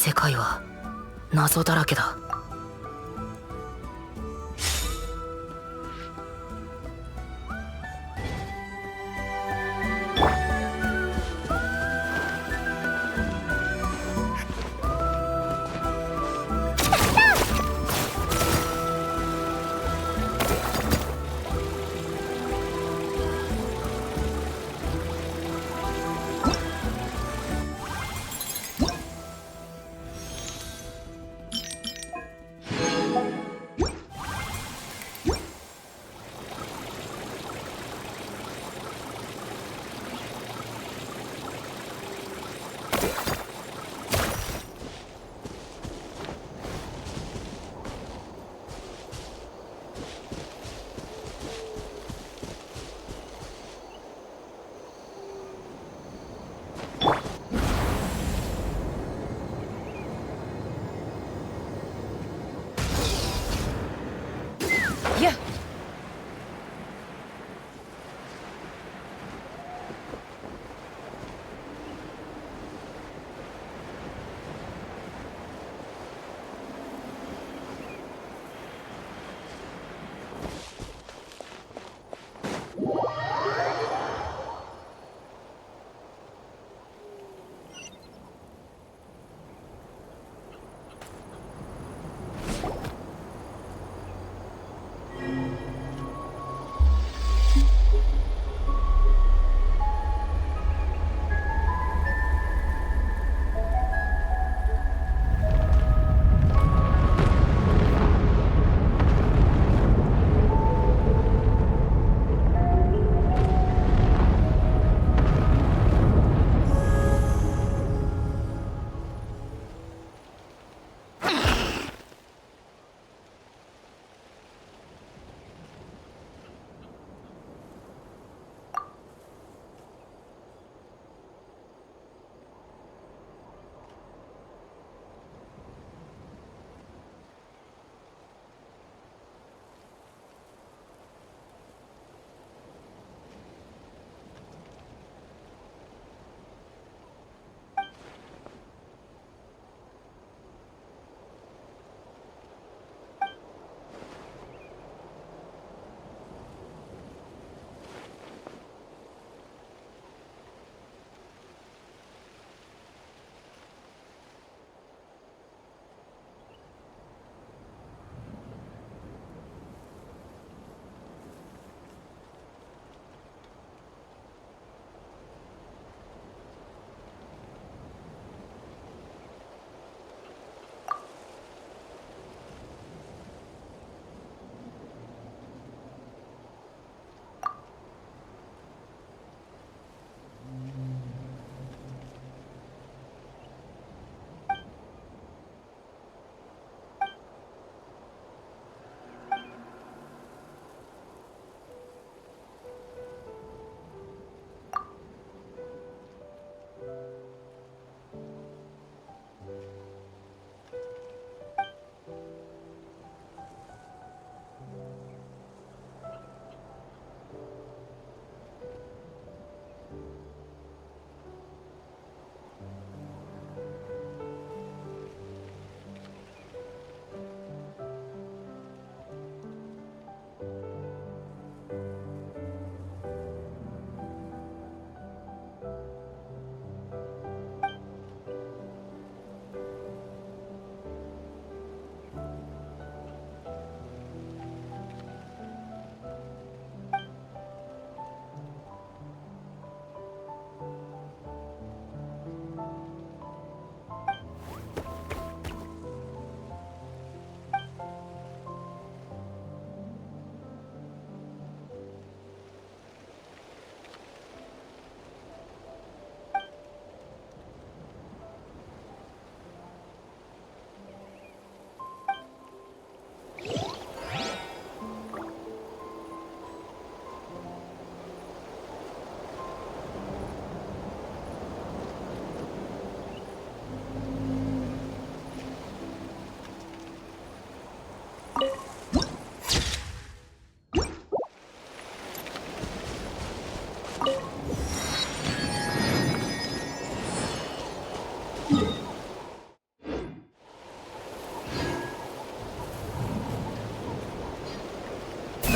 世界は謎だらけだ。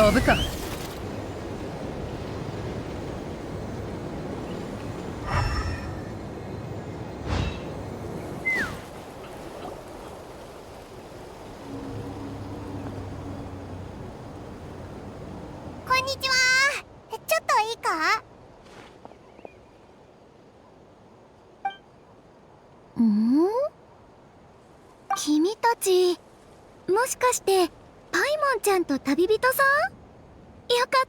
勝負か。こんにちは。ちょっといいか？君たち、もしかしてパイモンちゃんと旅人さん？よかっ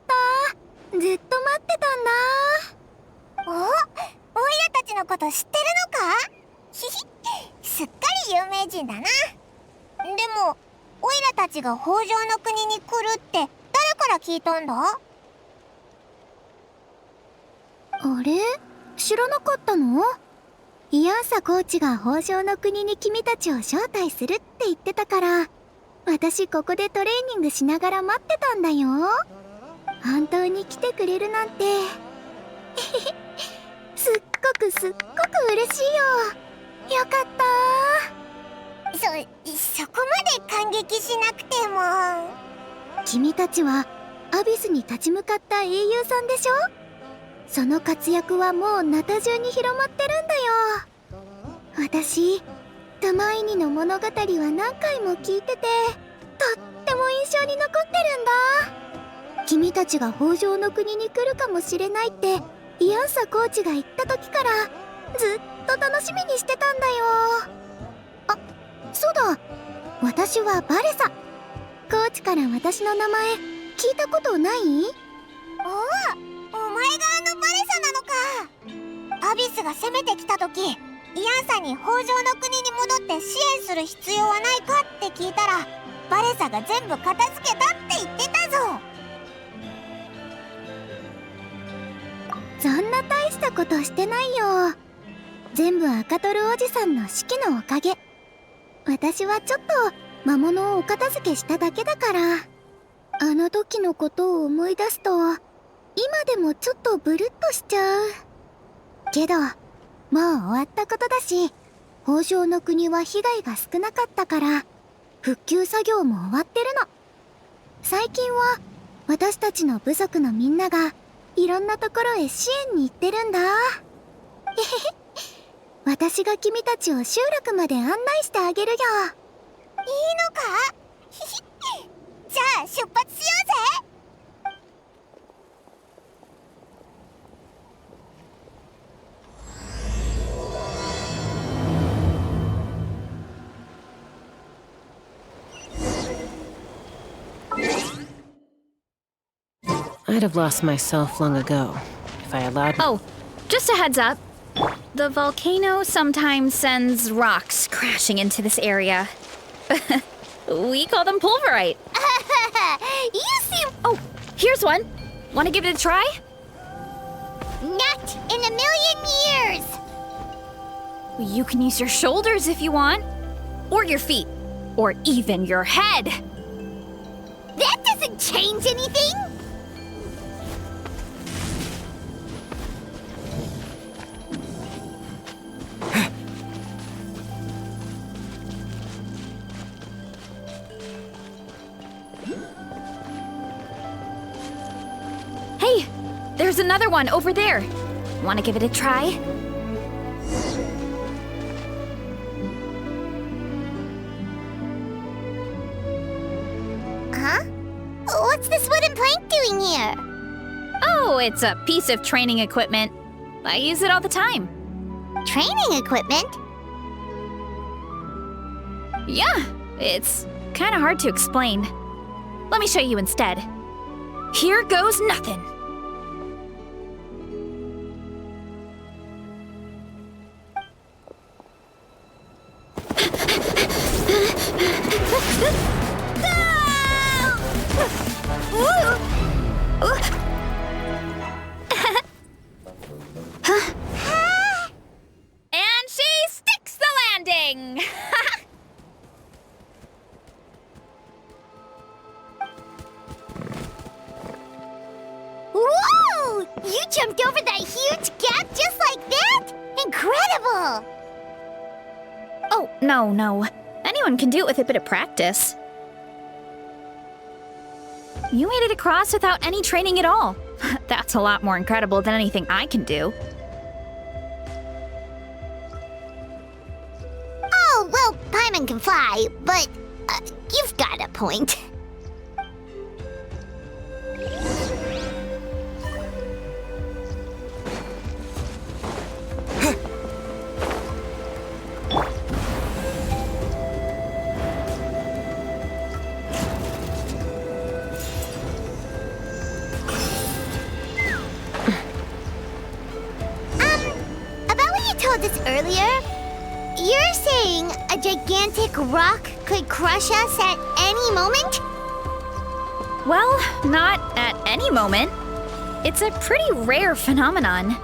た。ずっと待ってたんだ。おいらたちのこと知ってるのか？ひひ、すっかり有名人だな。でもおいらたちが北条の国に来るって誰から聞いたんだ？あれ？知らなかったの？イアンサコーチが北条の国に君たちを招待するって言ってたから、私ここでトレーニングしながら待ってたんだよ。本当に来てくれるなんてすっごく嬉しいよ。よかった。そこまで感激しなくても。君たちはアビスに立ち向かった英雄さんでしょ？その活躍はもうナタ中に広まってるんだよ。私、タマイニの物語は何回も聞いてて、とっても印象に残ってるんだ。君たちが北条の国に来るかもしれないってイアンサコーチが言った時からずっと楽しみにしてたんだよ。あ、そうだ、私はバレサ。コーチから私の名前聞いたことない？お前があのバレサなのか。アビスが攻めてきた時、イアンサに北条の国に戻って支援する必要はないかって聞いたら、バレサが全部片付けたって言ってたぞ。そんな大したことしてないよ。全部赤トルおじさんの指揮のおかげ。私はちょっと魔物をお片付けしただけだから。あの時のことを思い出すと今でもちょっとブルッとしちゃうけど、もう終わったことだし、北条の国は被害が少なかったから復旧作業も終わってるの。最近は私たちの部族のみんながいろんなところへ支援に行ってるんだ。私が君たちを集落まで案内してあげるよ。いいのか？じゃあ出発しようぜ。I'd have lost myself long ago if I allowed. Oh, just a heads up. The volcano sometimes sends rocks crashing into this area. We call them pulverite. You seem... Oh, here's one. Want to give it a try? Not in a million years! You can use your shoulders if you want. Or your feet. Or even your head. That doesn't change anything! Hey, there's another one over there. Want to give it a try? Huh? What's this wooden plank doing here? Oh, it's a piece of training equipment. I use it all the time. Training equipment? Yeah, it's kind of hard to explain. Let me show you instead. Here goes nothing. And she sticks the landing! Whoa! You jumped over that huge gap just like that? Incredible! Oh, no. Anyone can do it with a bit of practice. You made it across without any training at all. That's a lot more incredible than anything I can do. Oh, well, Paimon can fly, but you've got a point. About what you told us earlier, you're saying a gigantic rock could crush us at any moment? Well, not at any moment. It's a pretty rare phenomenon.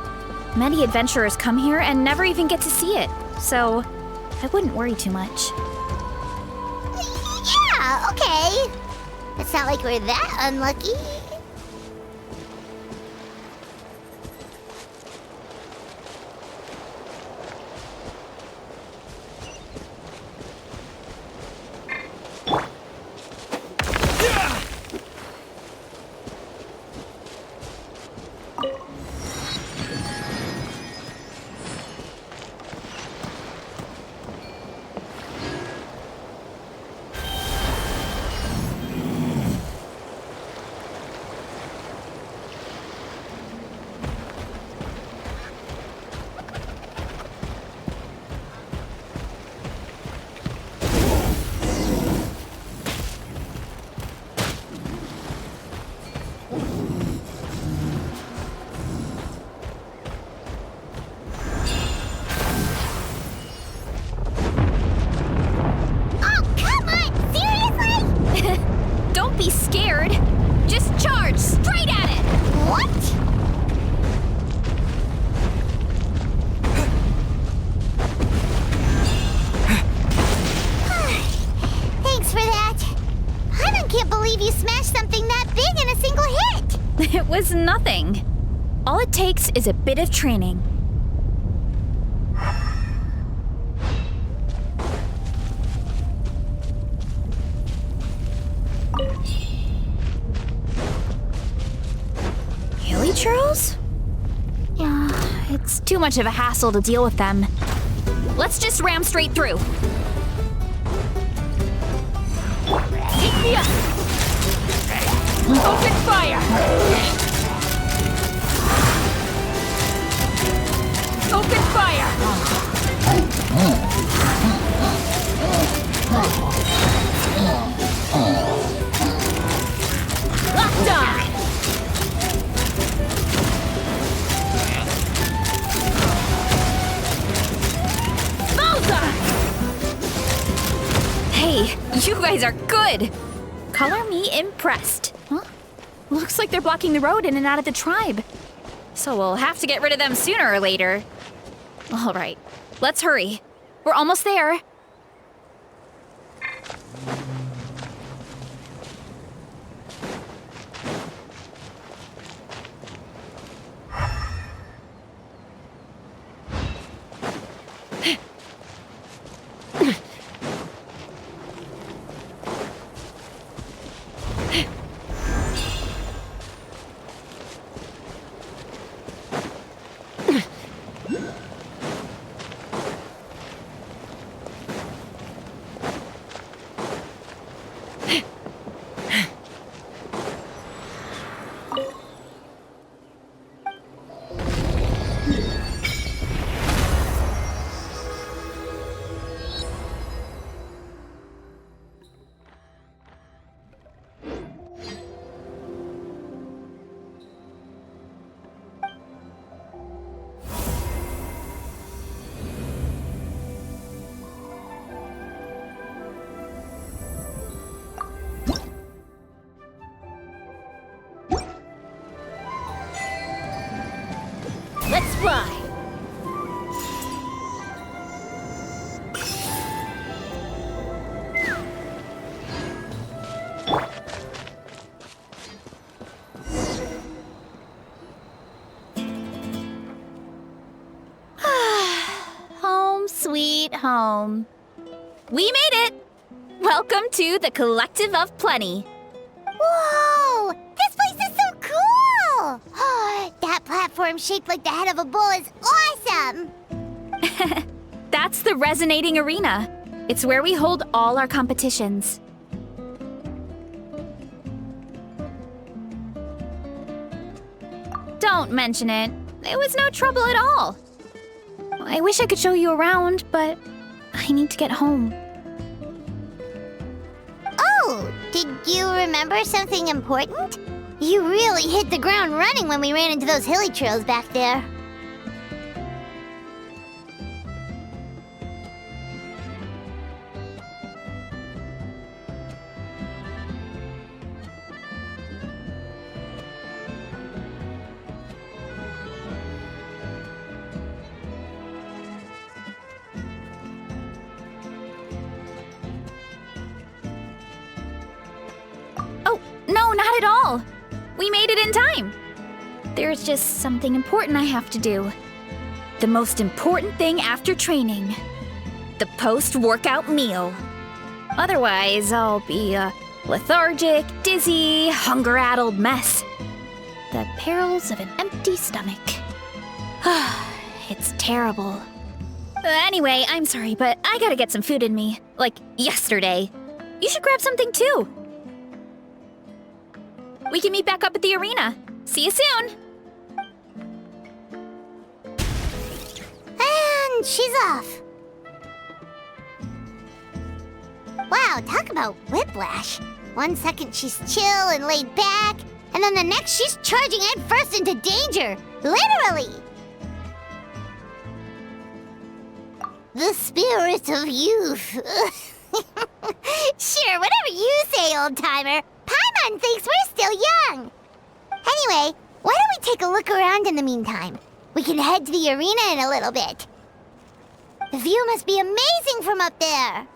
Many adventurers come here and never even get to see it, so I wouldn't worry too much. Yeah, okay. It's not like we're that unlucky. Oh, come on! Seriously? Don't be scared. Just charge straight at it. What? Thanks for that. I can't believe you smashed something that big in a single hit. It was nothing. All it takes is a bit of training. Really, Charles? Yeah, it's too much of a hassle to deal with them. Let's just ram straight through. Take me up! Open fire! Open fire! Locked on! Bullseye! Hey, you guys are good! Color me impressed. Huh? Looks like they're blocking the road in and out of the tribe. So we'll have to get rid of them sooner or later. All right, let's hurry. We're almost there. Let's fly! Home sweet home. We made it! Welcome to the Collective of Plenty. Whoa! platform shaped like the head of a bull is awesome! That's the resonating arena. It's where we hold all our competitions. Don't mention it. It was no trouble at all. I wish I could show you around, but I need to get home. Oh, did you remember something important? You really hit the ground running when we ran into those hilly trails back there. Oh, no, not at all. We made it in time. There's just something important I have to do. The most important thing after training. The post-workout meal. Otherwise, I'll be a lethargic, dizzy, hunger-addled mess. The perils of an empty stomach. It's terrible. Anyway, I'm sorry, but I gotta get some food in me. Like, yesterday. You should grab something too. We can meet back up at the arena. See you soon! And she's off. Wow, talk about whiplash. 1 second she's chill and laid back, and then the next she's charging headfirst into danger. Literally! The spirit of youth. Sure, whatever you say, old-timer. Paimon thinks we're still young. Anyway, why don't we take a look around in the meantime? We can head to the arena in a little bit. The view must be amazing from up there.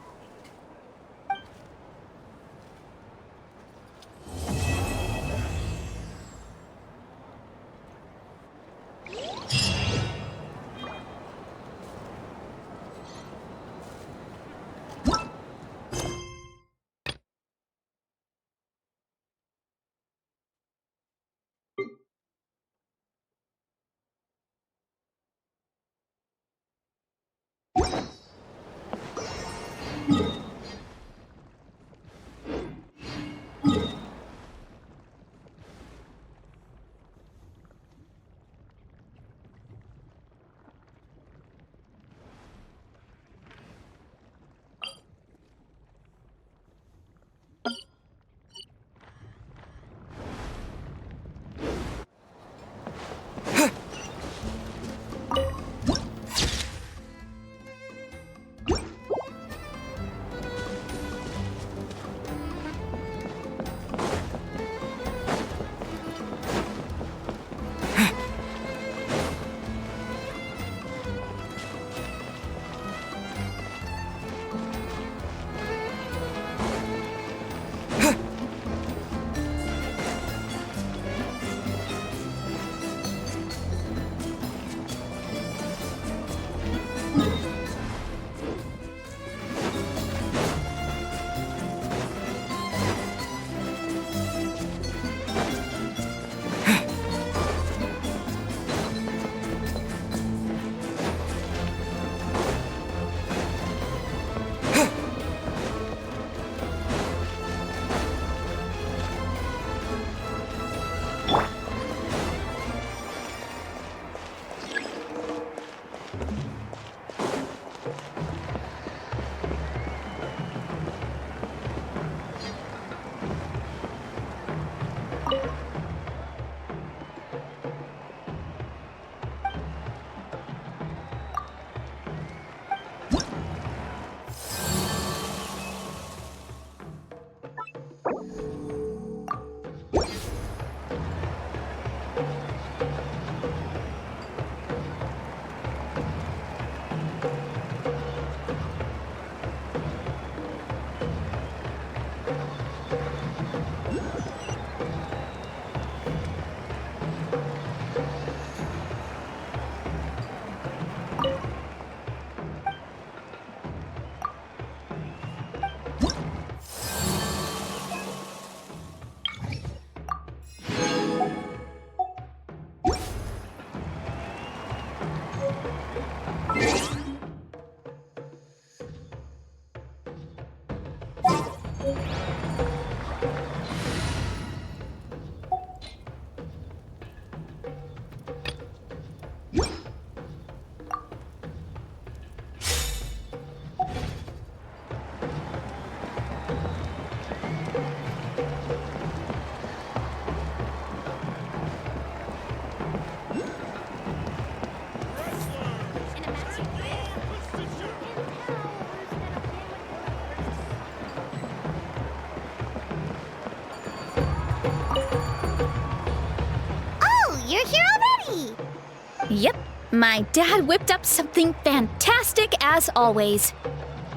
Yep, my dad whipped up something fantastic as always.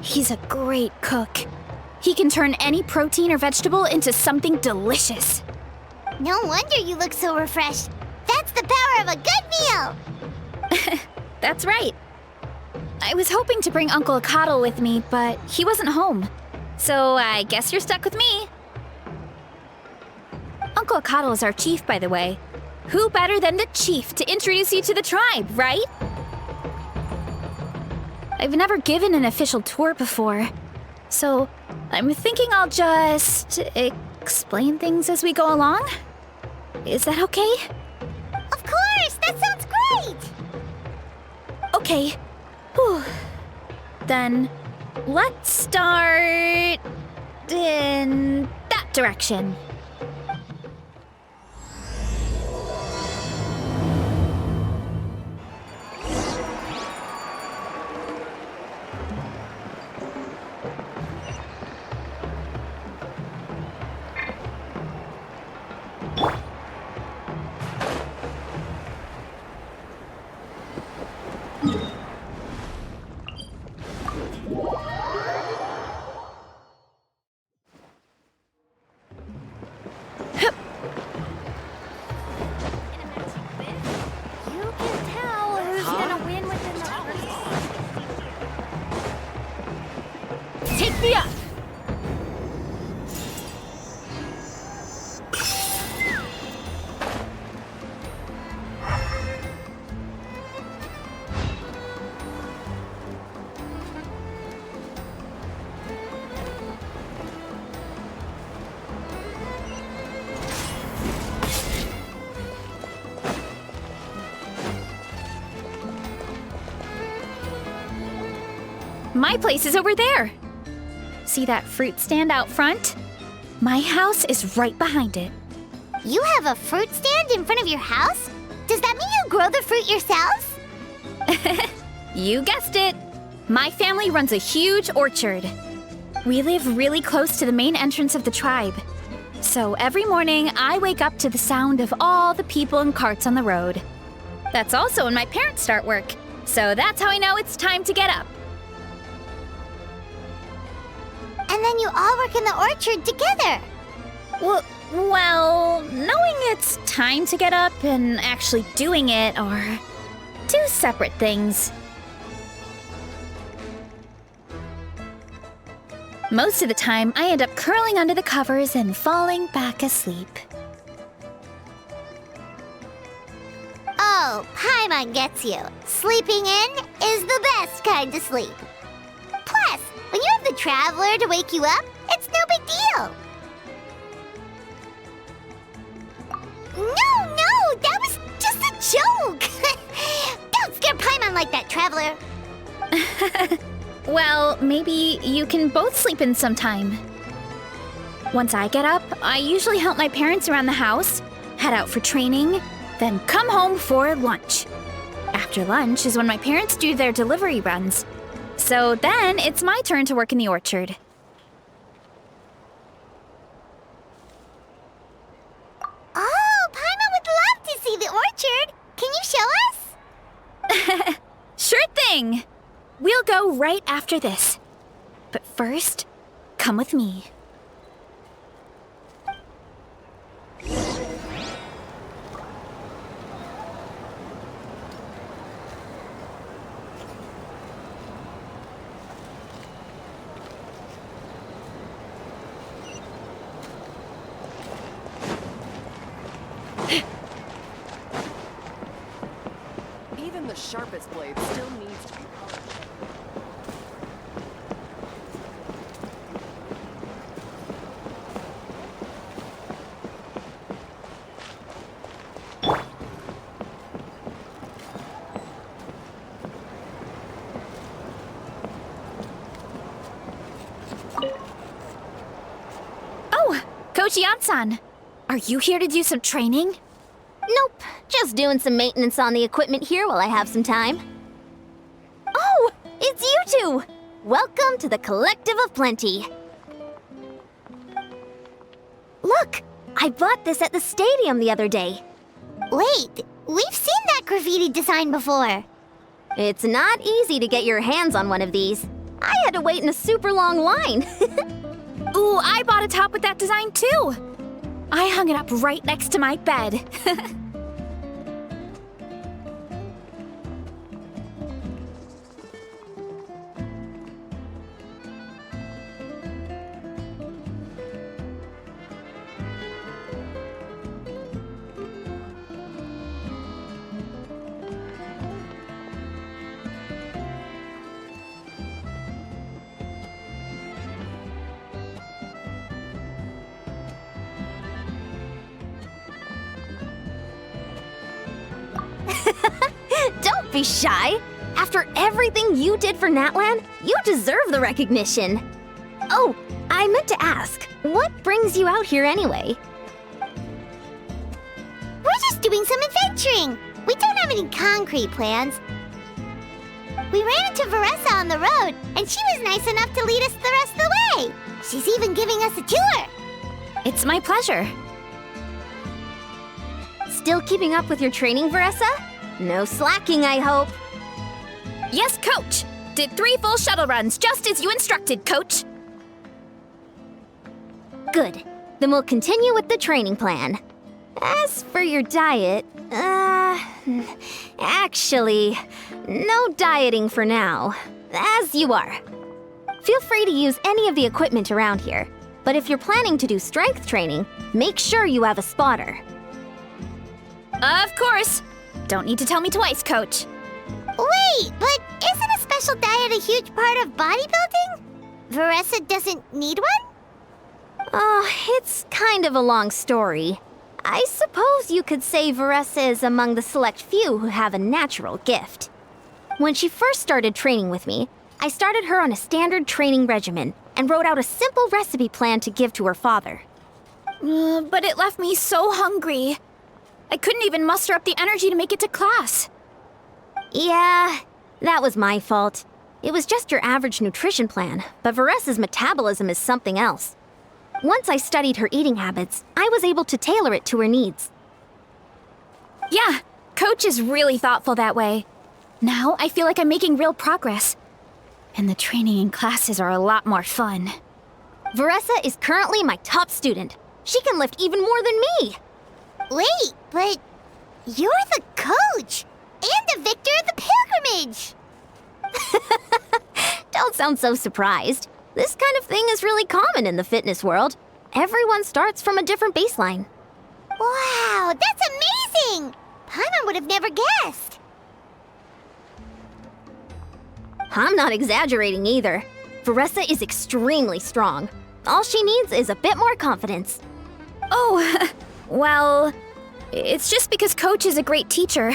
He's a great cook. He can turn any protein or vegetable into something delicious. No wonder you look so refreshed. That's the power of a good meal! That's right. I was hoping to bring Uncle Akatl with me, but he wasn't home. So I guess you're stuck with me. Uncle Akatl is our chief, by the way. Who better than the chief to introduce you to the tribe, right? I've never given an official tour before, so I'm thinking I'll just explain things as we go along. Is that okay? Of course! That sounds great! Okay. Whew. Then let's start in that direction. You can tell who's gonna win within the... Take me up! My place is over there. See that fruit stand out front? My house is right behind it. You have a fruit stand in front of your house? Does that mean you grow the fruit yourselves? You guessed it. My family runs a huge orchard. We live really close to the main entrance of the tribe. So every morning, I wake up to the sound of all the people and carts on the road. That's also when my parents start work. So that's how I know it's time to get up. And then you all work in the orchard together. Well, knowing it's time to get up and actually doing it are two separate things. Most of the time, I end up curling under the covers and falling back asleep. Oh, Paimon gets you. Sleeping in is the best kind of sleep. Plus, when you have the Traveler to wake you up, it's no big deal. No, that was just a joke. Don't scare Paimon like that, Traveler. Well, maybe you can both sleep in sometime. Once I get up, I usually help my parents around the house, head out for training, then come home for lunch. After lunch is when my parents do their delivery runs. So then it's my turn to work in the orchard. Oh, Paimon would love to see the orchard. Can you show us? Sure thing! We'll go right after this. But first, come with me. Even the sharpest blade still needs to be polished. Oh, Coach Yansan, are you here to do some training? Nope, just doing some maintenance on the equipment here while I have some time. Oh, it's you two! Welcome to the Collective of Plenty. Look, I bought this at the stadium the other day. Wait, We've seen that graffiti design before. It's not easy to get your hands on one of these. I had to wait in a super long line. Ooh, I bought a top with that design too. I hung it up right next to my bed. Don't be shy. After everything you did for Natlan, you deserve the recognition. Oh, I meant to ask, what brings you out here anyway? We're just doing some adventuring. We don't have any concrete plans. We ran into Veressa on the road, and she was nice enough to lead us the rest of the way. She's even giving us a tour. It's my pleasure. Still keeping up with your training, Veressa? No slacking, I hope. Yes, Coach. Did 3 full shuttle runs, just as you instructed, Coach. Good. Then we'll continue with the training plan. As for your diet, actually, no dieting for now. As you are. Feel free to use any of the equipment around here. But if you're planning to do strength training, make sure you have a spotter. Of course. Don't need to tell me twice, Coach. Wait, but isn't a special diet a huge part of bodybuilding? Veressa doesn't need one? Oh, it's kind of a long story. I suppose you could say Veressa is among the select few who have a natural gift. When she first started training with me, I started her on a standard training regimen and wrote out a simple recipe plan to give to her father. But it left me so hungry. I couldn't even muster up the energy to make it to class. Yeah, that was my fault. It was just your average nutrition plan, but Veressa's metabolism is something else. Once I studied her eating habits, I was able to tailor it to her needs. Yeah, Coach is really thoughtful that way. Now I feel like I'm making real progress. And the training and classes are a lot more fun. Veressa is currently my top student. She can lift even more than me. Wait, but you're the coach and the victor of the pilgrimage. Don't sound so surprised. This kind of thing is really common in the fitness world. Everyone starts from a different baseline. Wow, that's amazing! Paimon would have never guessed. I'm not exaggerating either. Veressa is extremely strong. All she needs is a bit more confidence. Oh, well, it's just because Coach is a great teacher.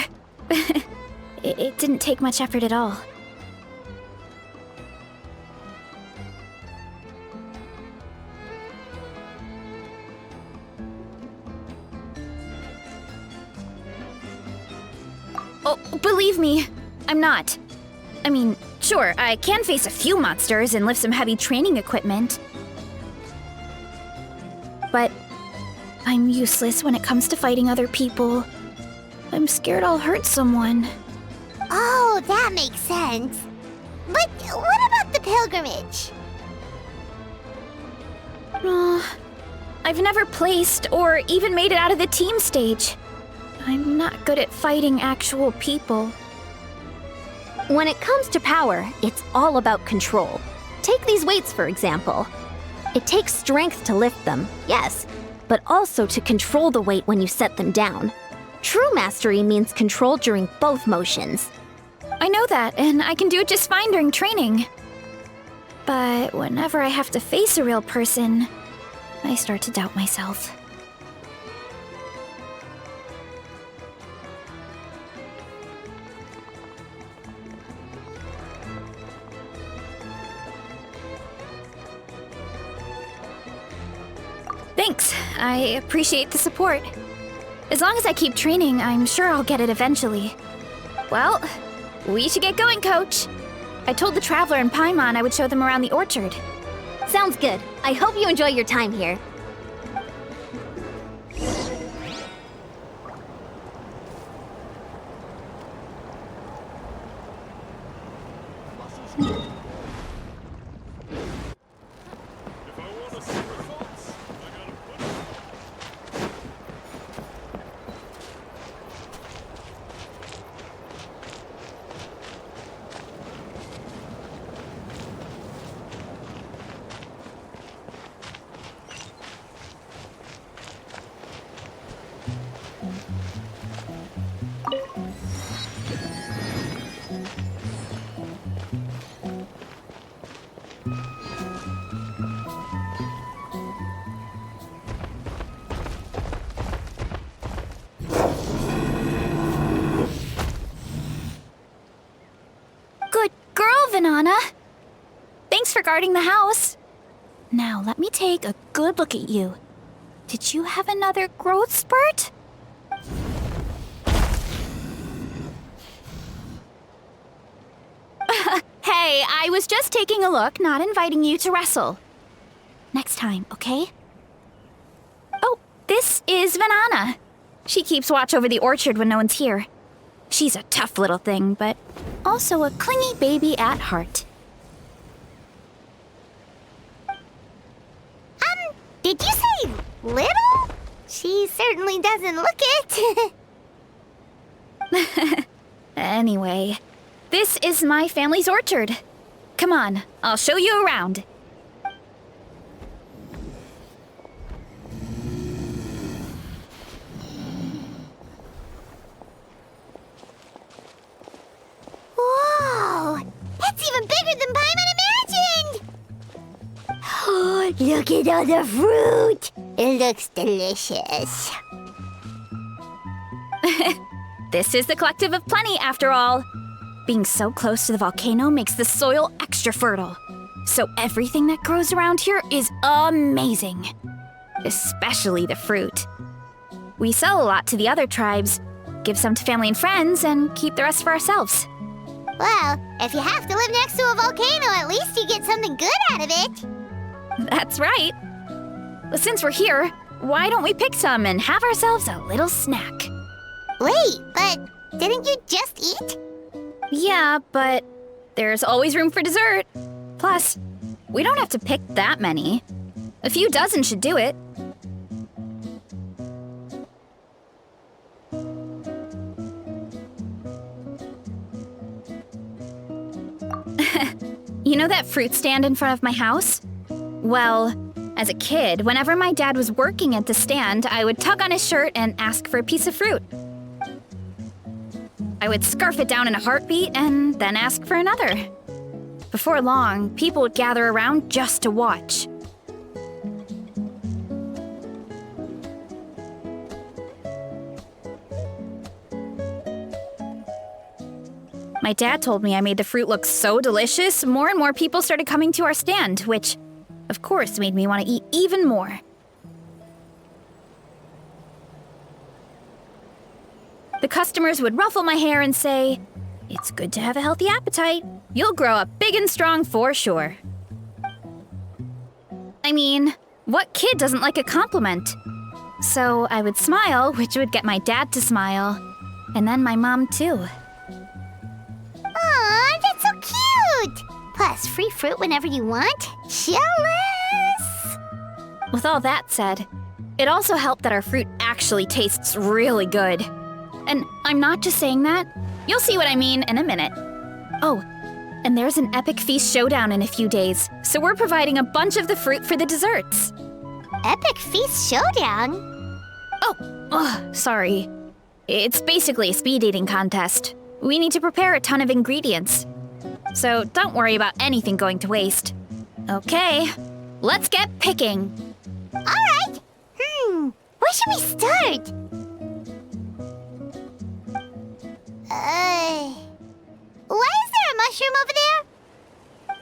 It didn't take much effort at all. Oh, believe me, I'm not. I mean, sure, I can face a few monsters and lift some heavy training equipment. But I'm useless when it comes to fighting other people. I'm scared I'll hurt someone. Oh, that makes sense. But what about the pilgrimage? I've never placed or even made it out of the team stage. I'm not good at fighting actual people. When it comes to power, it's all about control. Take these weights, for example. It takes strength to lift them, yes, but also to control the weight when you set them down. True mastery means control during both motions. I know that, and I can do it just fine during training. But whenever I have to face a real person, I start to doubt myself. Thanks. I appreciate the support. As long as I keep training, I'm sure I'll get it eventually. Well, we should get going, Coach. I told the Traveler and Paimon I would show them around the orchard. Sounds good. I hope you enjoy your time here. Vanana. Thanks for guarding the house. Now, let me take a good look at you. Did you have another growth spurt? Hey, I was just taking a look, not inviting you to wrestle. Next time, okay? Oh, this is Vanana. She keeps watch over the orchard when no one's here. She's a tough little thing, but also a clingy baby at heart. Did you say little? She certainly doesn't look it. Anyway, this is my family's orchard. Come on, I'll show you around. Whoa! That's even bigger than Paimon imagined! Oh, look at all the fruit! It looks delicious. This is the Collective of Plenty, after all. Being so close to the volcano makes the soil extra fertile. So everything that grows around here is amazing. Especially the fruit. We sell a lot to the other tribes, give some to family and friends, and keep the rest for ourselves. Well, if you have to live next to a volcano, at least you get something good out of it. That's right. Since we're here, why don't we pick some and have ourselves a little snack? Wait, but didn't you just eat? Yeah, but there's always room for dessert. Plus, we don't have to pick that many. A few dozen should do it. You know that fruit stand in front of my house? Well, as a kid, whenever my dad was working at the stand, I would tug on his shirt and ask for a piece of fruit. I would scarf it down in a heartbeat and then ask for another. Before long, people would gather around just to watch. My dad told me I made the fruit look so delicious, more and more people started coming to our stand, which, of course, made me want to eat even more. The customers would ruffle my hair and say, "It's good to have a healthy appetite. You'll grow up big and strong for sure." I mean, what kid doesn't like a compliment? So I would smile, which would get my dad to smile, and then my mom too. Aw, that's so cute! Plus, free fruit whenever you want. Jealous! With all that said, it also helped that our fruit actually tastes really good. And I'm not just saying that. You'll see what I mean in a minute. Oh, and there's an epic feast showdown in a few days, so we're providing a bunch of the fruit for the desserts. Epic Feast Showdown? Oh, sorry. It's basically a speed eating contest. We need to prepare a ton of ingredients. So don't worry about anything going to waste. Okay, let's get picking. Alright! Where should we start? Why is there a mushroom over there?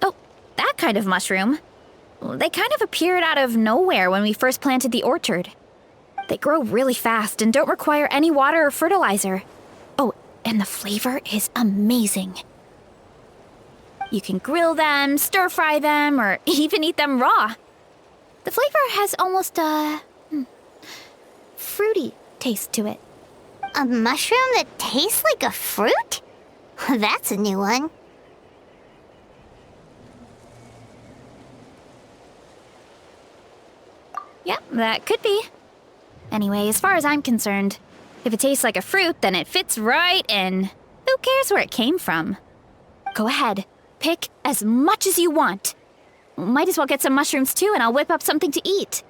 Oh, that kind of mushroom. They kind of appeared out of nowhere when we first planted the orchard. They grow really fast and don't require any water or fertilizer. Oh, and the flavor is amazing. You can grill them, stir-fry them, or even eat them raw. The flavor has almost a fruity taste to it. A mushroom that tastes like a fruit? That's a new one. Yep, that could be. Anyway, as far as I'm concerned, if it tastes like a fruit, then it fits right in. Who cares where it came from? Go ahead, pick as much as you want. Might as well get some mushrooms too, and I'll whip up something to eat.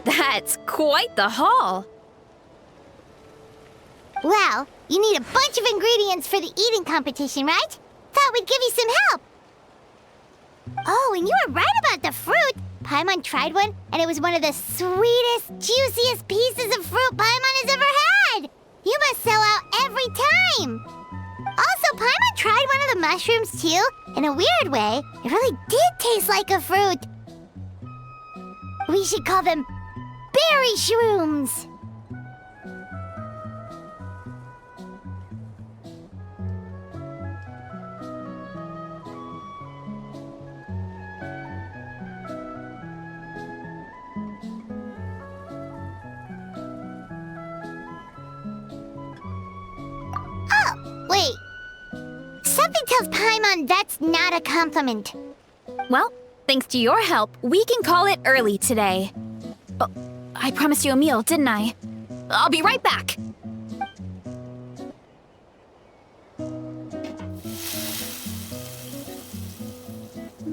That's quite the haul. Well, you need a bunch of ingredients for the eating competition, right? Thought we'd give you some help. Oh, and you were right about the fruit. Paimon tried one, and it was one of the sweetest, juiciest pieces of fruit Paimon has ever had. You must sell out every time. Also, Paimon tried one of the mushrooms, too. In a weird way, it really did taste like a fruit. We should call them berry shrooms. Wait. Something tells Paimon that's not a compliment. Well, thanks to your help, we can call it early today. Oh, I promised you a meal, didn't I? I'll be right back.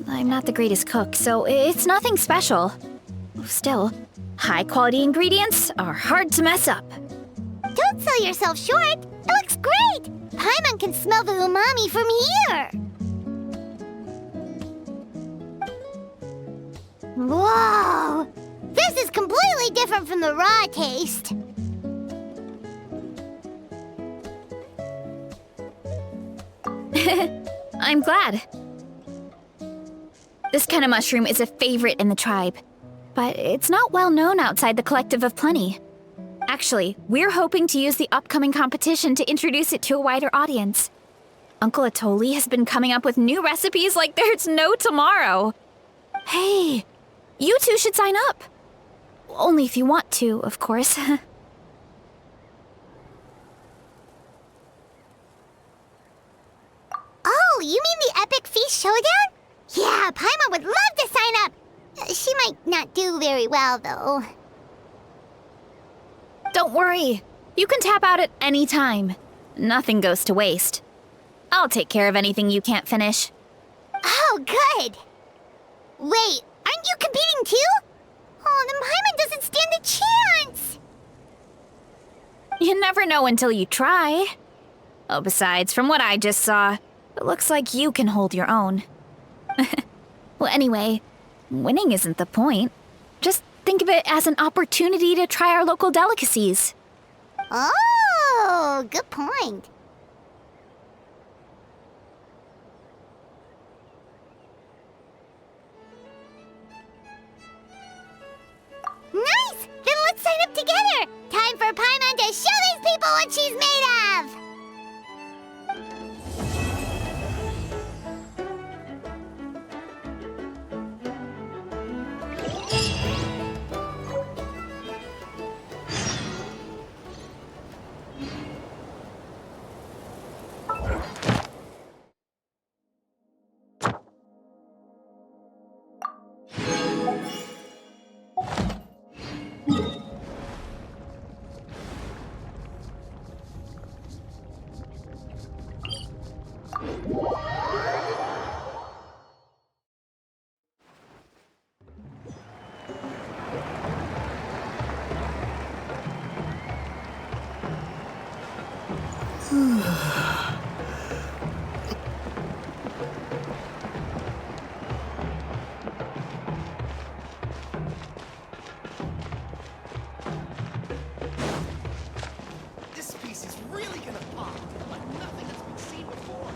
I'm not the greatest cook, so it's nothing special. Still, high-quality ingredients are hard to mess up. Don't sell yourself short. It looks great. Paimon can smell the umami from here. Whoa! This is completely different from the raw taste. I'm glad. This kind of mushroom is a favorite in the tribe, but it's not well known outside the Collective of Plenty. Actually, we're hoping to use the upcoming competition to introduce it to a wider audience. Uncle Atoli has been coming up with new recipes like there's no tomorrow. Hey, you two should sign up. Only if you want to, of course. Oh, you mean the Epic Feast Showdown? Yeah, Paimon would love to sign up. She might not do very well, though. Don't worry. You can tap out at any time. Nothing goes to waste. I'll take care of anything you can't finish. Oh, good. Wait, aren't you competing too? Oh, then Paimon doesn't stand a chance. You never know until you try. Oh, besides, from what I just saw, it looks like you can hold your own. Well, anyway, winning isn't the point. Just think of it as an opportunity to try our local delicacies. Oh, good point. Nice! Then let's sign up together! Time for Paimon to show these people what she's made of! This piece is really gonna pop, like nothing has been seen before.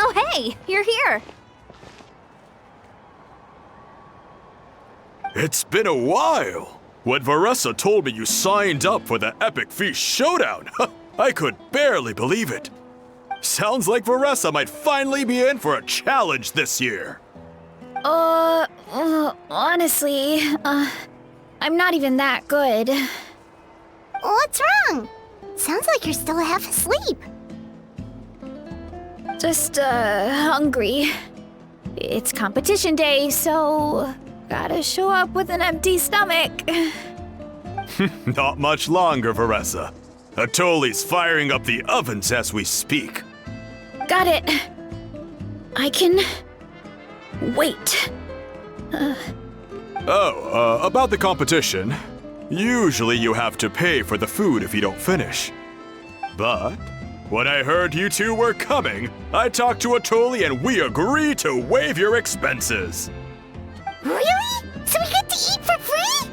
Oh, hey, you're here. It's been a while. When Varessa told me you signed up for the Epic Feast Showdown, I could barely believe it. Sounds like Veressa might finally be in for a challenge this year. Honestly, I'm not even that good. What's wrong? Sounds like you're still half asleep. Just, hungry. It's competition day, so gotta show up with an empty stomach. Not much longer, Veressa. Atoli's firing up the ovens as we speak. Got it. I can wait. About the competition. Usually you have to pay for the food if you don't finish. But when I heard you two were coming, I talked to Atoli and we agreed to waive your expenses. Really? So we get to eat for free?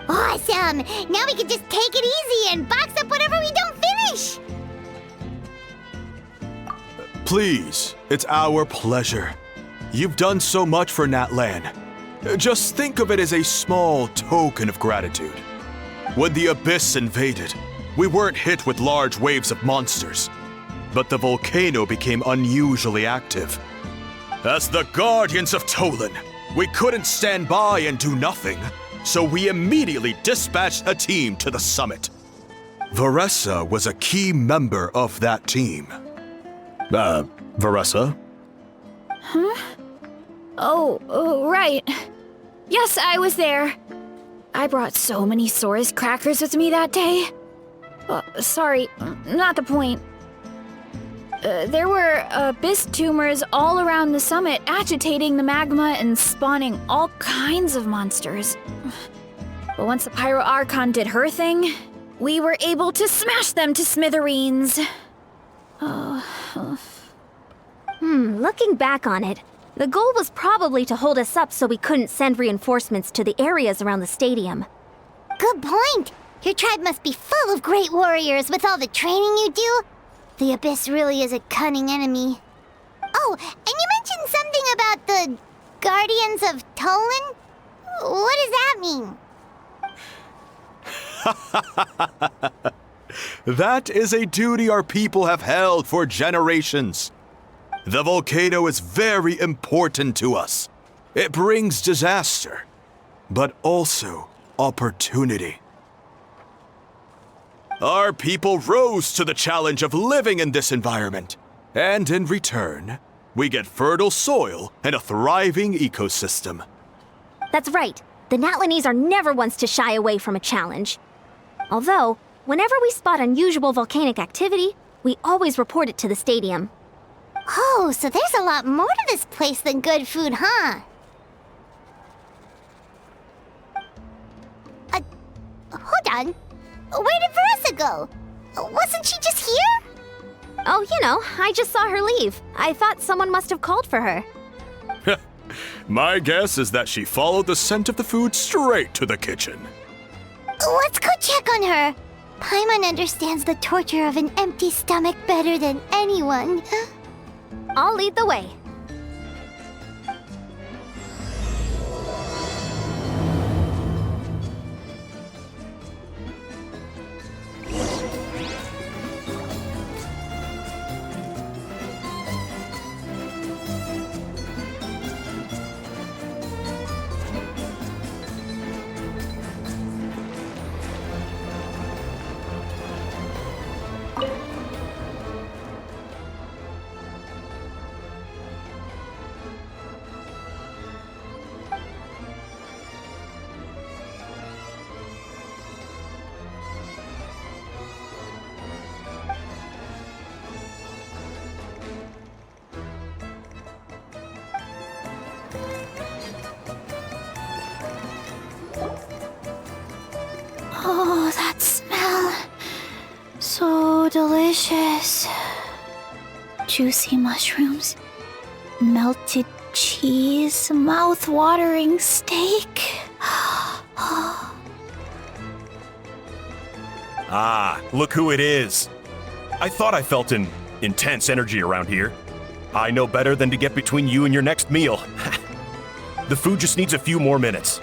Awesome! Now we can just take it easy and box up whatever we don't finish! Please, it's our pleasure. You've done so much for Natlan. Just think of it as a small token of gratitude. When the Abyss invaded, we weren't hit with large waves of monsters, but the volcano became unusually active. As the Guardians of Tolan, we couldn't stand by and do nothing, so we immediately dispatched a team to the summit. Veressa was a key member of that team. Veressa? Oh, right. Yes, I was there. I brought so many Sora's crackers with me that day. Sorry, not the point. There were abyss tumors all around the summit, agitating the magma and spawning all kinds of monsters. But once the Pyro Archon did her thing, we were able to smash them to smithereens. Looking back on it, the goal was probably to hold us up so we couldn't send reinforcements to the areas around the stadium. Good point! Your tribe must be full of great warriors with all the training you do. The Abyss really is a cunning enemy. Oh, and you mentioned something about the Guardians of Tolan? What does that mean? That is a duty our people have held for generations. The volcano is very important to us. It brings disaster, but also opportunity. Our people rose to the challenge of living in this environment, and in return, we get fertile soil and a thriving ecosystem. That's right. The Natlanese are never ones to shy away from a challenge. Although, whenever we spot unusual volcanic activity, we always report it to the stadium. Oh, so there's a lot more to this place than good food, huh? Hold on. Where did Veressa go? Wasn't she just here? Oh, I just saw her leave. I thought someone must have called for her. My guess is that she followed the scent of the food straight to the kitchen. Let's go check on her. Paimon understands the torture of an empty stomach better than anyone. I'll lead the way. Oh, that smell. So delicious. Juicy mushrooms, melted cheese, mouth-watering steak. Ah, look who it is. I thought I felt an intense energy around here. I know better than to get between you and your next meal. The food just needs a few more minutes.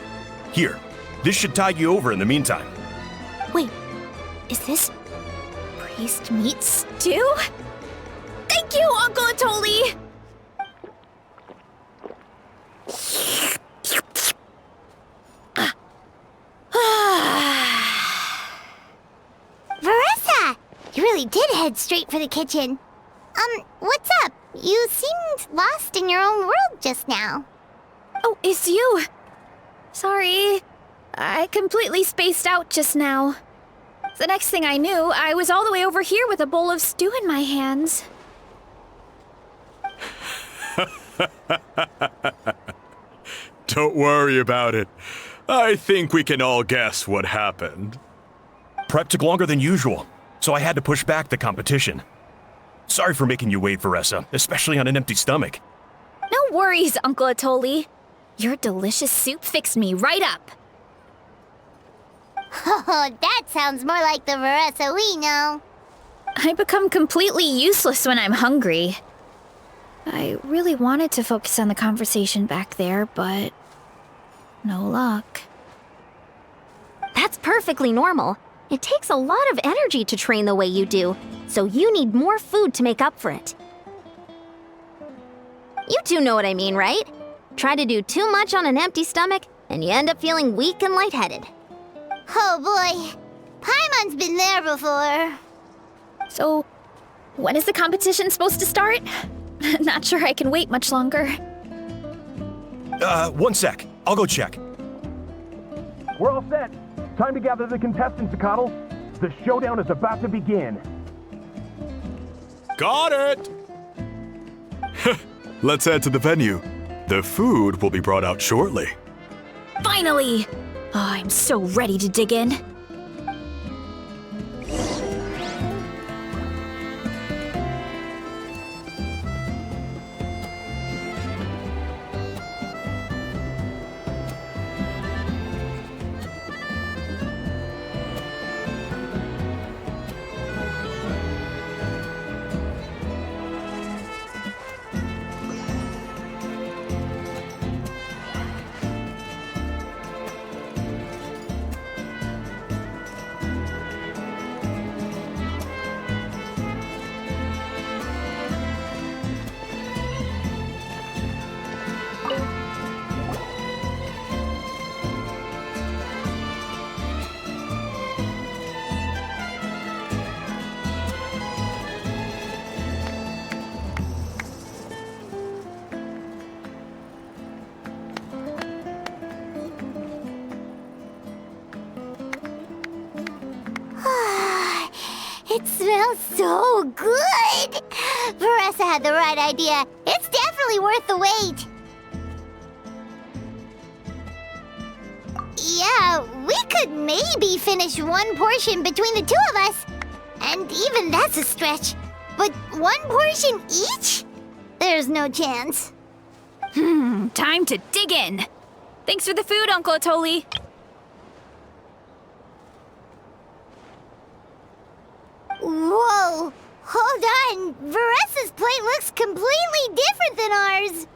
Here, this should tide you over in the meantime. Wait, is this priest meat stew? Thank you, Uncle Atoli! Veressa! You really did head straight for the kitchen. What's up? You seemed lost in your own world just now. Oh, it's you. Sorry. I completely spaced out just now. The next thing I knew, I was all the way over here with a bowl of stew in my hands. Don't worry about it. I think we can all guess what happened. Prep took longer than usual, so I had to push back the competition. Sorry for making you wait, Veressa, especially on an empty stomach. No worries, Uncle Atoli. Your delicious soup fixed me right up. Oh, that sounds more like the Veressa we know. I become completely useless when I'm hungry. I really wanted to focus on the conversation back there, but no luck. That's perfectly normal. It takes a lot of energy to train the way you do, so you need more food to make up for it. You two know what I mean, right? Try to do too much on an empty stomach, and you end up feeling weak and lightheaded. Oh boy, Paimon's been there before. So, when is the competition supposed to start? Not sure I can wait much longer. 1 sec. I'll go check. We're all set. Time to gather the contestants, Coddle. The showdown is about to begin. Got it! Let's head to the venue. The food will be brought out shortly. Finally! Oh, I'm so ready to dig in. It smells so good! Veressa had the right idea. It's definitely worth the wait. Yeah, we could maybe finish one portion between the two of us. And even that's a stretch. But one portion each? There's no chance. Time to dig in. Thanks for the food, Uncle Atoli. Whoa! Hold on! Veressa's plate looks completely different than ours!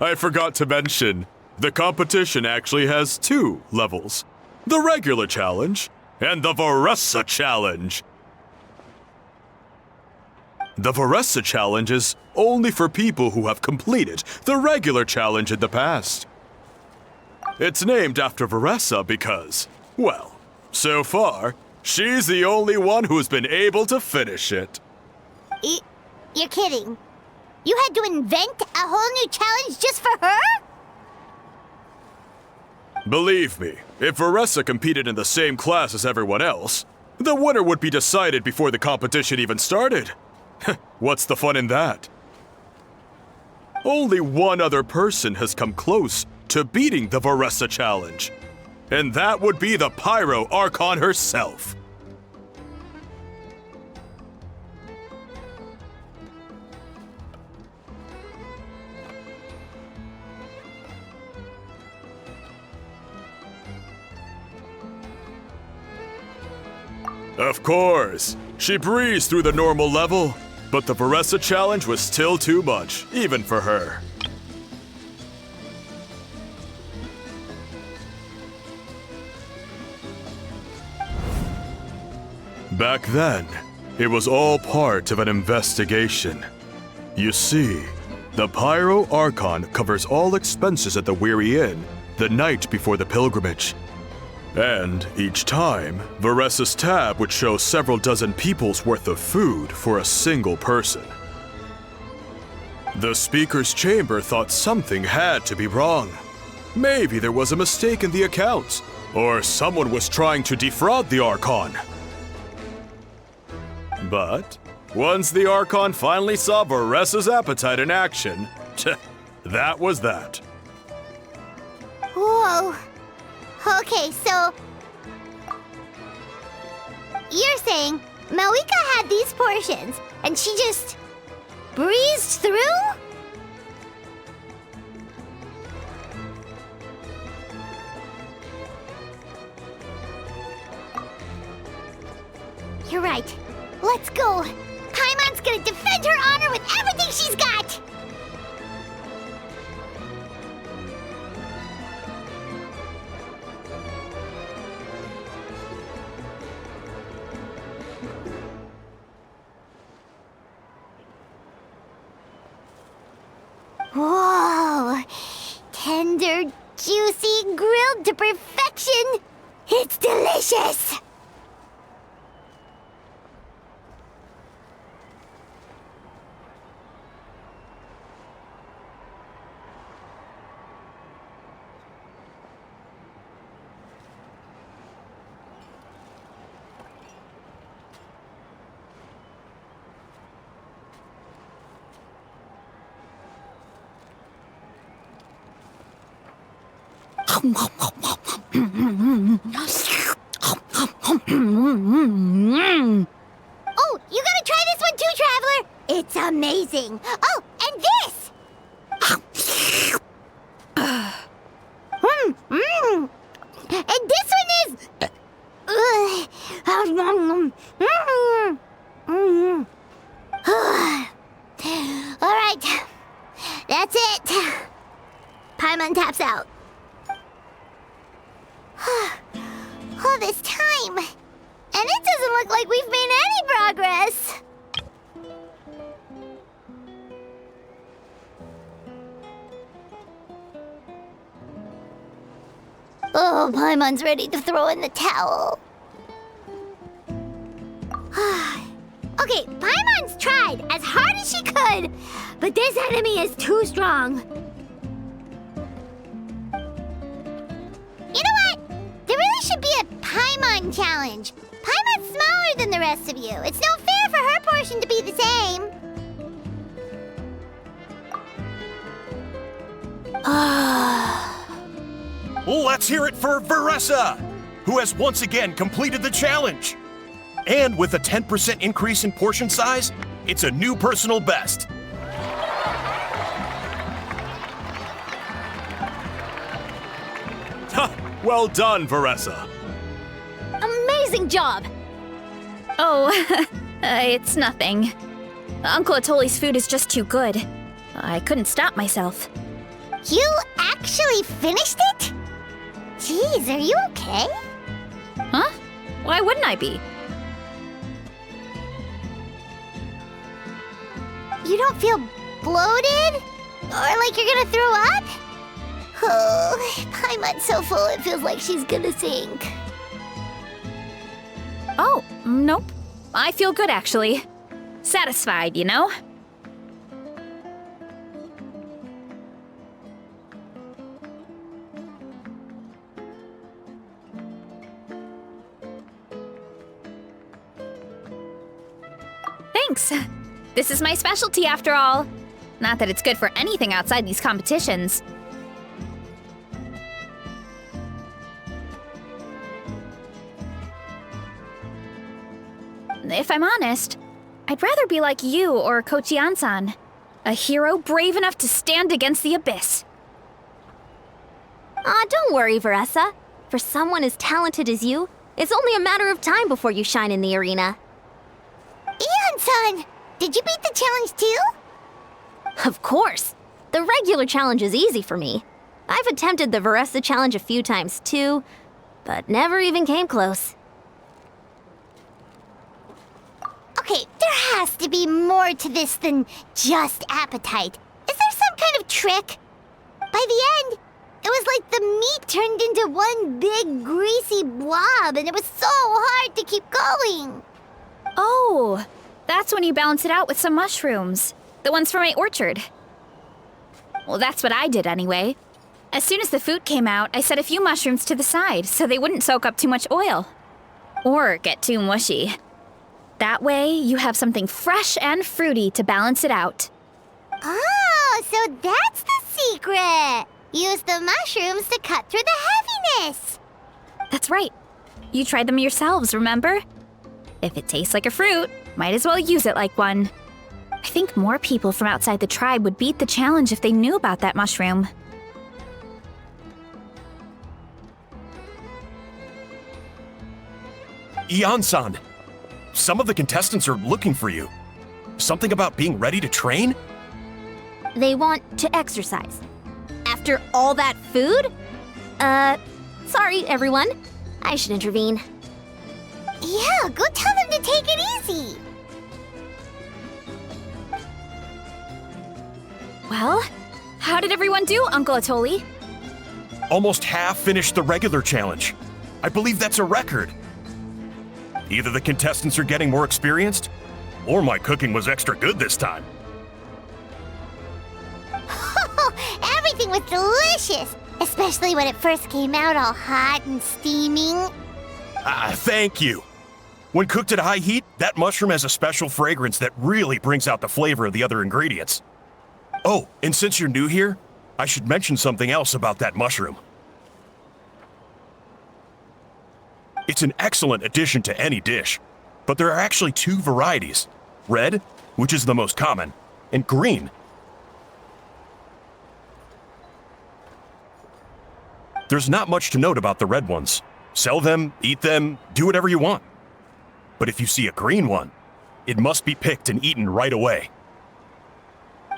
I forgot to mention, the competition actually has 2 levels. The regular challenge and the Veressa challenge. The Veressa challenge is only for people who have completed the regular challenge in the past. It's named after Veressa because, well, so far, she's the only one who's been able to finish it. You're kidding. You had to invent a whole new challenge just for her? Believe me, if Veressa competed in the same class as everyone else, the winner would be decided before the competition even started. What's the fun in that? Only one other person has come close to beating the Veressa challenge, and that would be the Pyro Archon herself. Of course, she breezed through the normal level, But the Veressa challenge was still too much, even for her. Back then, it was all part of an investigation. You see, the Pyro Archon covers all expenses at the Weary Inn the night before the pilgrimage. And each time, Veressa's tab would show several dozen people's worth of food for a single person. The speaker's chamber thought something had to be wrong. Maybe there was a mistake in the accounts, or someone was trying to defraud the Archon. But once the Archon finally saw Veressa's appetite in action, that was that. Whoa. Okay, so you're saying Malika had these portions and she just breezed through? You're right. Let's go. Paimon's gonna defend her honor with everything she's got. Whoa! Tender, juicy, grilled to perfection! It's delicious! Oh, you gotta try this one too, Traveler! It's amazing! Oh, and this! And this one is... Alright, that's it. Paimon taps out. All this time, and it doesn't look like we've made any progress. Oh, Paimon's ready to throw in the towel. Okay, Paimon's tried as hard as she could, but this enemy is too strong. You know what? There really should be a Paimon challenge. Paimon's smaller than the rest of you. It's no fair for her portion to be the same. Let's hear it for Veressa, who has once again completed the challenge. And with a 10% increase in portion size, it's a new personal best. Well done, Veressa. Amazing job! Oh, it's nothing. Uncle Atoli's food is just too good. I couldn't stop myself. You actually finished it? Jeez, are you okay? Huh? Why wouldn't I be? You don't feel bloated? Or like you're gonna throw up? Oh, Paimon's so full it feels like she's gonna sink. Oh, nope. I feel good, actually. Satisfied, you know? Thanks. This is my specialty, after all. Not that it's good for anything outside these competitions. If I'm honest, I'd rather be like you or Kochian-san. A hero brave enough to stand against the abyss. Aw, don't worry, Veressa. For someone as talented as you, it's only a matter of time before you shine in the arena. Ian-san! Did you beat the challenge too? Of course. The regular challenge is easy for me. I've attempted the Veressa challenge a few times too, but never even came close. Okay, there has to be more to this than just appetite. Is there some kind of trick? By the end, it was like the meat turned into one big greasy blob, and it was so hard to keep going. Oh, that's when you balance it out with some mushrooms. The ones from my orchard. Well, that's what I did anyway. As soon as the food came out, I set a few mushrooms to the side so they wouldn't soak up too much oil. Or get too mushy. That way, you have something fresh and fruity to balance it out. Oh, so that's the secret. Use the mushrooms to cut through the heaviness. That's right. You tried them yourselves, remember? If it tastes like a fruit, might as well use it like one. I think more people from outside the tribe would beat the challenge if they knew about that mushroom. Ian-san, some of the contestants are looking for you. Something about being ready to train? They want to exercise. After all that food? Sorry, everyone. I should intervene. Yeah, go tell them to take it easy. Well, how did everyone do, Uncle Atoli? Almost half finished the regular challenge. I believe that's a record. Either the contestants are getting more experienced, or my cooking was extra good this time. Everything was delicious, especially when it first came out all hot and steaming. Thank you. When cooked at high heat, that mushroom has a special fragrance that really brings out the flavor of the other ingredients. Oh, and since you're new here, I should mention something else about that mushroom. It's an excellent addition to any dish, but there are actually two varieties. Red, which is the most common, and green. There's not much to note about the red ones. Sell them, eat them, do whatever you want. But if you see a green one, it must be picked and eaten right away.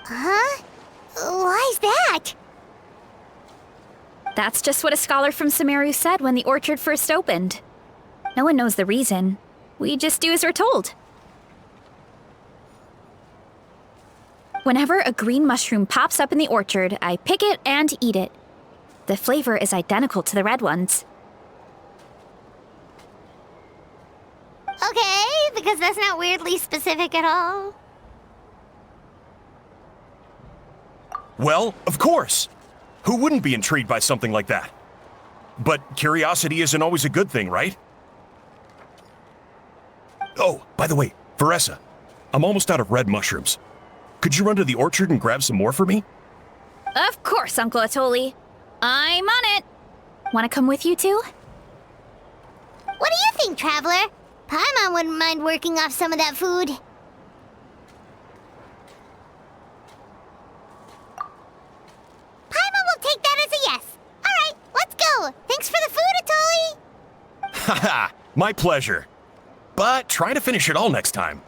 Huh? Why's that? That's just what a scholar from Sumeru said when the orchard first opened. No one knows the reason. We just do as we're told. Whenever a green mushroom pops up in the orchard, I pick it and eat it. The flavor is identical to the red ones. Okay, because that's not weirdly specific at all. Well, of course. Who wouldn't be intrigued by something like that? But curiosity isn't always a good thing, right? Oh, by the way, Veressa, I'm almost out of red mushrooms. Could you run to the orchard and grab some more for me? Of course, Uncle Atoli. I'm on it. Want to come with you too? What do you think, Traveler? Paimon wouldn't mind working off some of that food. Paimon will take that as a yes. All right, let's go. Thanks for the food, Atoli. Haha, my pleasure. But try to finish it all next time.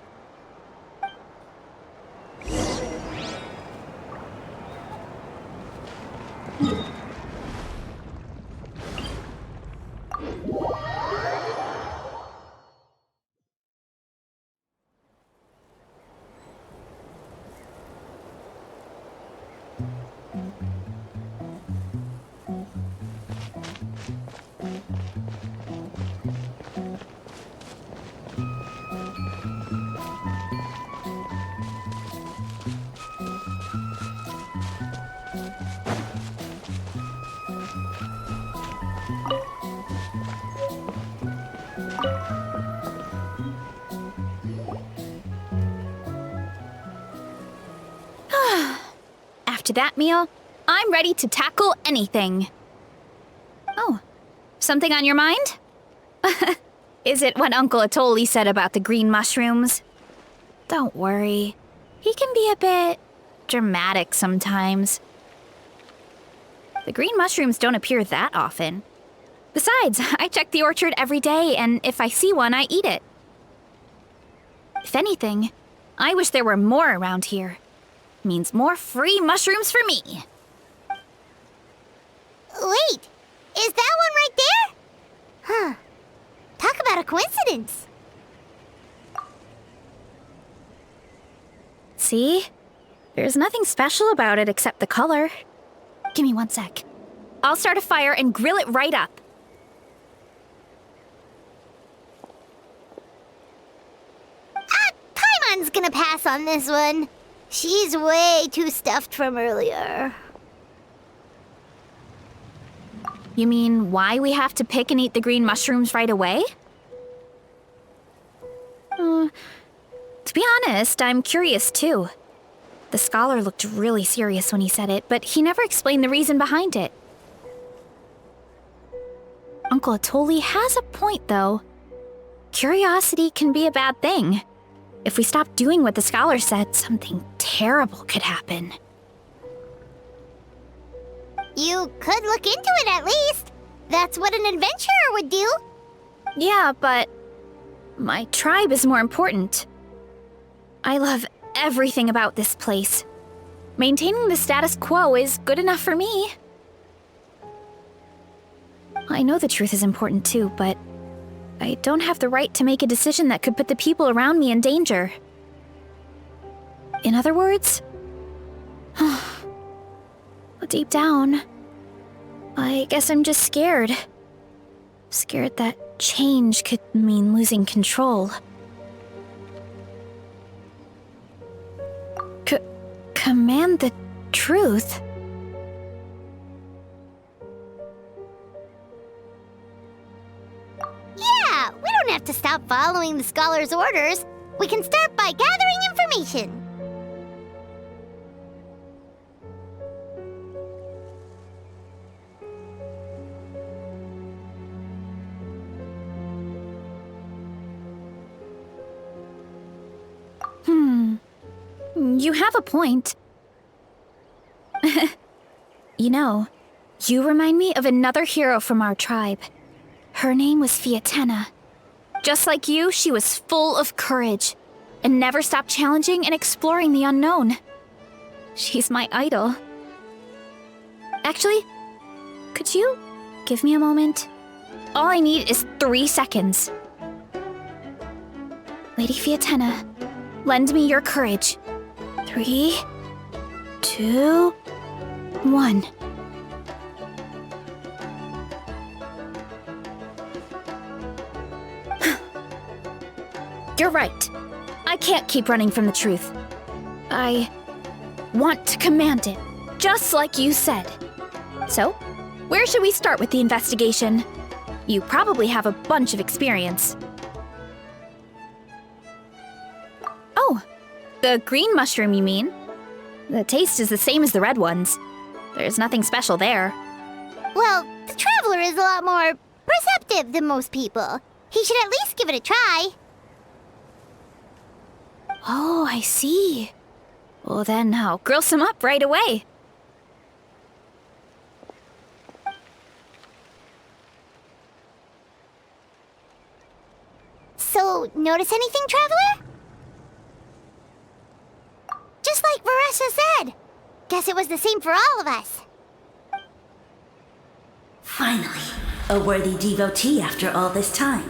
After that meal, I'm ready to tackle anything. Oh, something on your mind? Is it what Uncle Atoli said about the green mushrooms? Don't worry. He can be a bit dramatic sometimes. The green mushrooms don't appear that often. Besides, I check the orchard every day, and if I see one, I eat it. If anything, I wish there were more around here. Means more free mushrooms for me. Wait, is that one right there? Huh. Talk about a coincidence. See? There's nothing special about it except the color. Give me 1 sec. I'll start a fire and grill it right up. Paimon's gonna pass on this one. She's way too stuffed from earlier. You mean why we have to pick and eat the green mushrooms right away? To be honest, I'm curious too. The scholar looked really serious when he said it, but he never explained the reason behind it. Uncle Atoli has a point, though. Curiosity can be a bad thing. If we stop doing what the scholar said, something terrible could happen. You could look into it at least. That's what an adventurer would do. Yeah, but my tribe is more important. I love everything about this place. Maintaining the status quo is good enough for me. I know the truth is important too, but I don't have the right to make a decision that could put the people around me in danger. In other words, deep down, I guess I'm just scared. Scared that change could mean losing control. Command the truth? Yeah, we don't have to stop following the scholar's orders. We can start by gathering information. You have a point. You know, you remind me of another hero from our tribe. Her name was Fiatena. Just like you, she was full of courage and never stopped challenging and exploring the unknown. She's my idol. Actually, could you give me a moment? All I need is 3 seconds. Lady Fiatena, lend me your courage. 3, 2, 1. You're right. I can't keep running from the truth. I want to command it, just like you said. So, where should we start with the investigation? You probably have a bunch of experience. Oh, the green mushroom, you mean? The taste is the same as the red ones. There's nothing special there. Well, the traveler is a lot more perceptive than most people. He should at least give it a try. Oh, I see. Well, then I'll grill some up right away. So, notice anything, traveler? Just like Varessa said. Guess it was the same for all of us. Finally, a worthy devotee after all this time.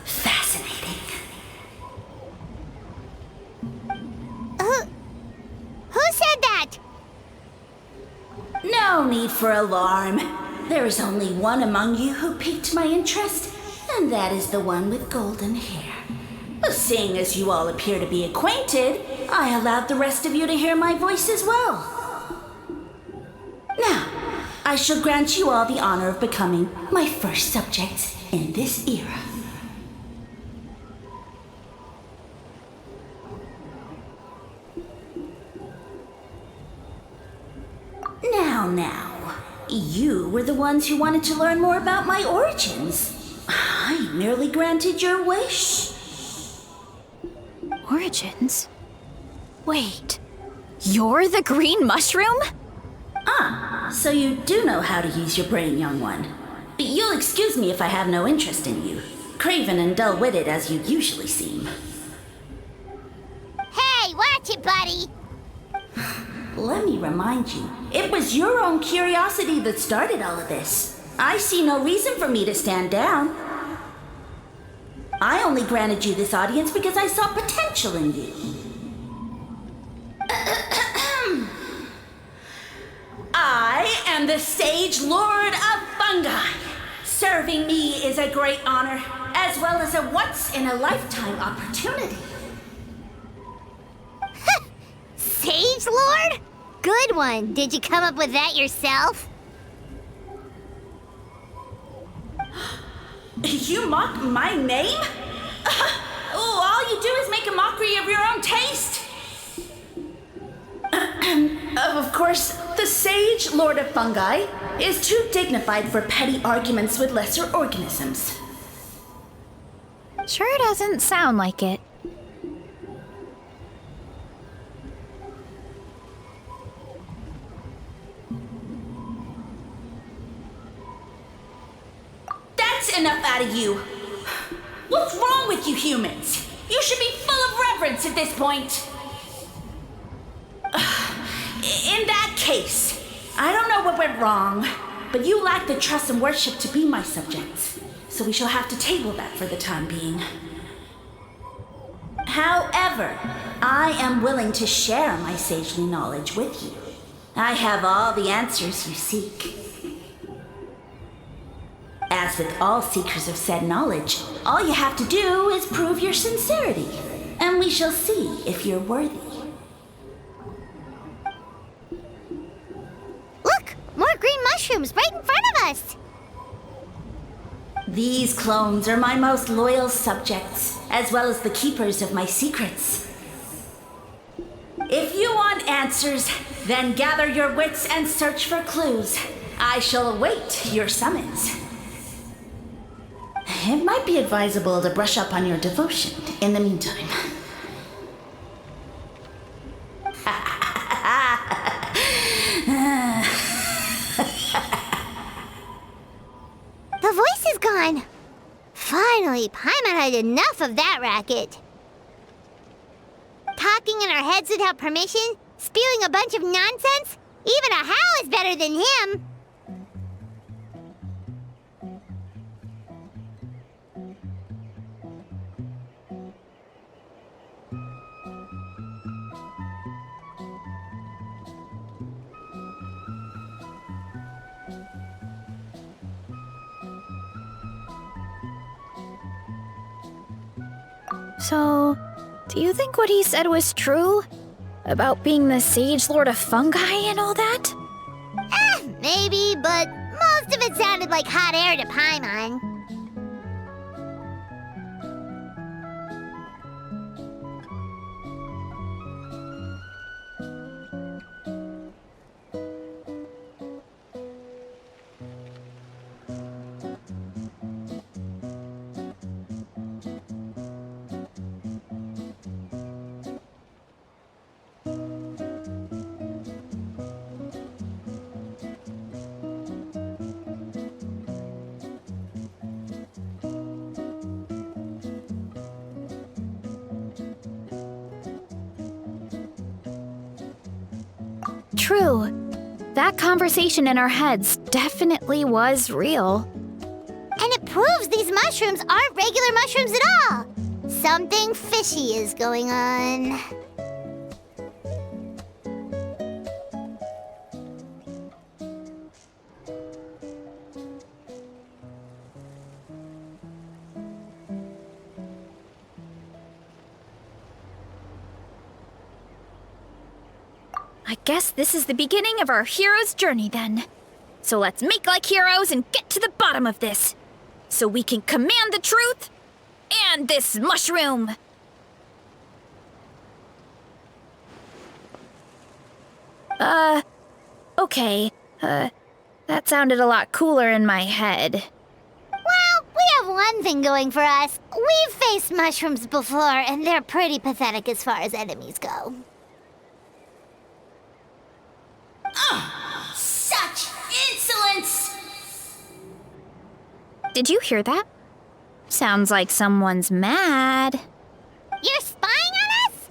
Fascinating. Who said that? No need for alarm. There is only one among you who piqued my interest, and that is the one with golden hair. Seeing as you all appear to be acquainted, I allowed the rest of you to hear my voice as well. Now, I shall grant you all the honor of becoming my first subjects in this era. Now, you were the ones who wanted to learn more about my origins. I merely granted your wish. Origins? Wait, you're the green mushroom? So you do know how to use your brain, young one. You'll excuse me if I have no interest in you, craven and dull-witted as you usually seem. Hey, gotcha, buddy. Let me remind you, it was your own curiosity that started all of this. I see no reason for me to stand down. I only granted you this audience because I saw potential in you. I am the Sage Lord of Fungi. Serving me is a great honor, as well as a once-in-a-lifetime opportunity. Sage Lord? Good one. Did you come up with that yourself? You mock my name? All you do is make a mockery of your own taste. Of course, the Sage Lord of Fungi is too dignified for petty arguments with lesser organisms. Sure doesn't sound like it. That's enough out of you. What's wrong with you humans? You should be full of reverence at this point. In that case, I don't know what went wrong, but you lack the trust and worship to be my subjects. So we shall have to table that for the time being. However, I am willing to share my sagely knowledge with you. I have all the answers you seek. As with all seekers of said knowledge, all you have to do is prove your sincerity, and we shall see if you're worthy. Look! More green mushrooms right in front of us! These clones are my most loyal subjects, as well as the keepers of my secrets. If you want answers, then gather your wits and search for clues. I shall await your summons. It might be advisable to brush up on your devotion in the meantime. The voice is gone. Finally, Paimon had enough of that racket. Talking in our heads without permission, spewing a bunch of nonsense. Even a Hal is better than him. So, do you think what he said was true? About being the Sage Lord of Fungi and all that? Maybe, but most of it sounded like hot air to Paimon. True. That conversation in our heads definitely was real. And it proves these mushrooms aren't regular mushrooms at all. Something fishy is going on. I guess this is the beginning of our hero's journey then. So let's make like heroes and get to the bottom of this. So we can command the truth and this mushroom. Okay. That sounded a lot cooler in my head. Well, we have one thing going for us. We've faced mushrooms before, and they're pretty pathetic as far as enemies go. Such insolence! Did you hear that? Sounds like someone's mad. You're spying on us?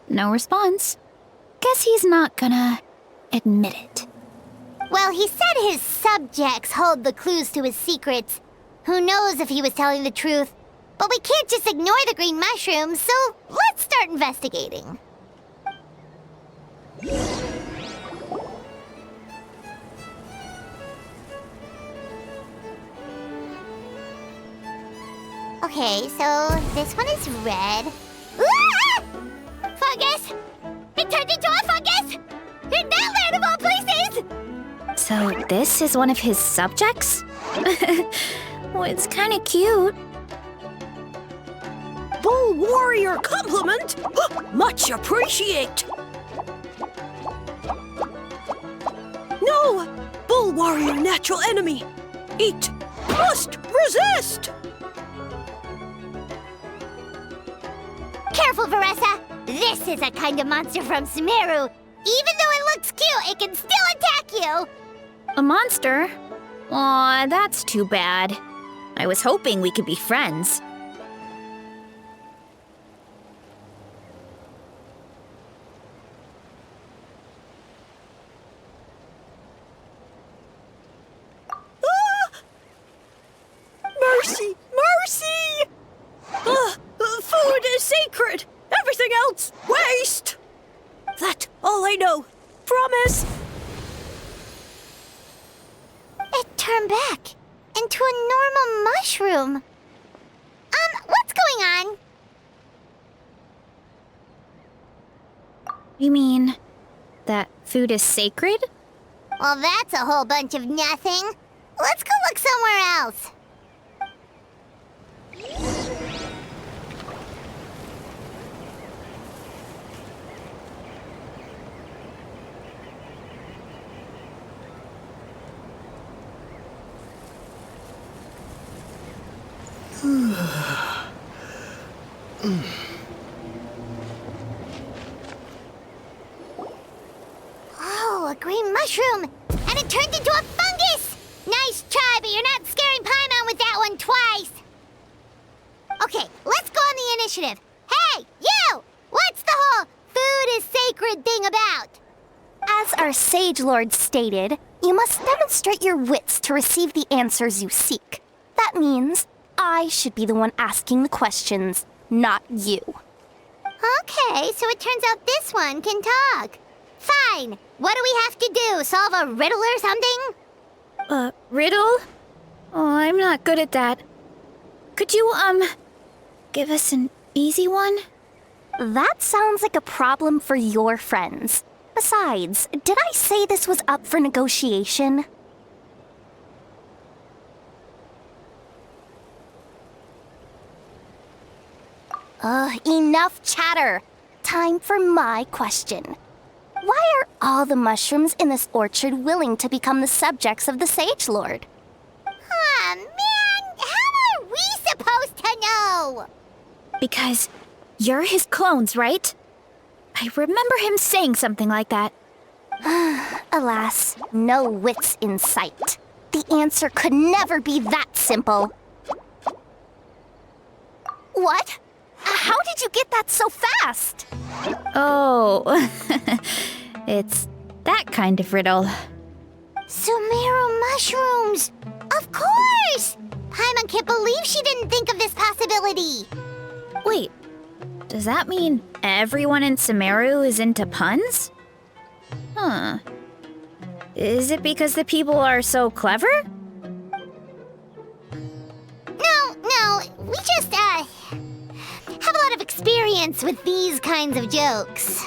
No response. Guess he's not gonna admit it. Well, he said his subjects hold the clues to his secrets. Who knows if he was telling the truth? But we can't just ignore the green mushrooms, so let's start investigating. Okay, so this one is red. Ah! Fungus! It turned into a fungus! In that land of all places! So this is one of his subjects? Well, it's kind of cute. Bull warrior compliment! Much appreciate! No! Bull warrior natural enemy! Eat! Must resist! Careful, Veressa! This is a kind of monster from Sumeru. Even though it looks cute, it can still attack you! A monster? Aw, that's too bad. I was hoping we could be friends. Mercy! Mercy! Food is sacred! Everything else, waste! That's all I know. Promise! It turned back into a normal mushroom. What's going on? You mean that food is sacred? Well, that's a whole bunch of nothing. Let's go look somewhere else. Oh, a green mushroom! And it turned into a fungus! Nice try, but you're not scaring Paimon with that one twice! Okay, let's go on the initiative. Hey, you! What's the whole food is sacred thing about? As our Sage Lord stated, you must demonstrate your wits to receive the answers you seek. That means I should be the one asking the questions, not you. Okay, so it turns out this one can talk. Fine. What do we have to do? Solve a riddle or something? Riddle? Oh, I'm not good at that. Could you, give us an easy one? That sounds like a problem for your friends. Besides, did I say this was up for negotiation? Enough chatter. Time for my question. Why are all the mushrooms in this orchard willing to become the subjects of the Sage Lord? Man, how are we supposed to know? Because you're his clones, right? I remember him saying something like that. Alas, no wits in sight. The answer could never be that simple. What? How did you get that so fast? Oh, it's that kind of riddle. Sumeru mushrooms! Of course! Paimon can't believe she didn't think of this possibility. Wait, does that mean everyone in Sumeru is into puns? Huh. Is it because the people are so clever? No, we just, have a lot of experience with these kinds of jokes.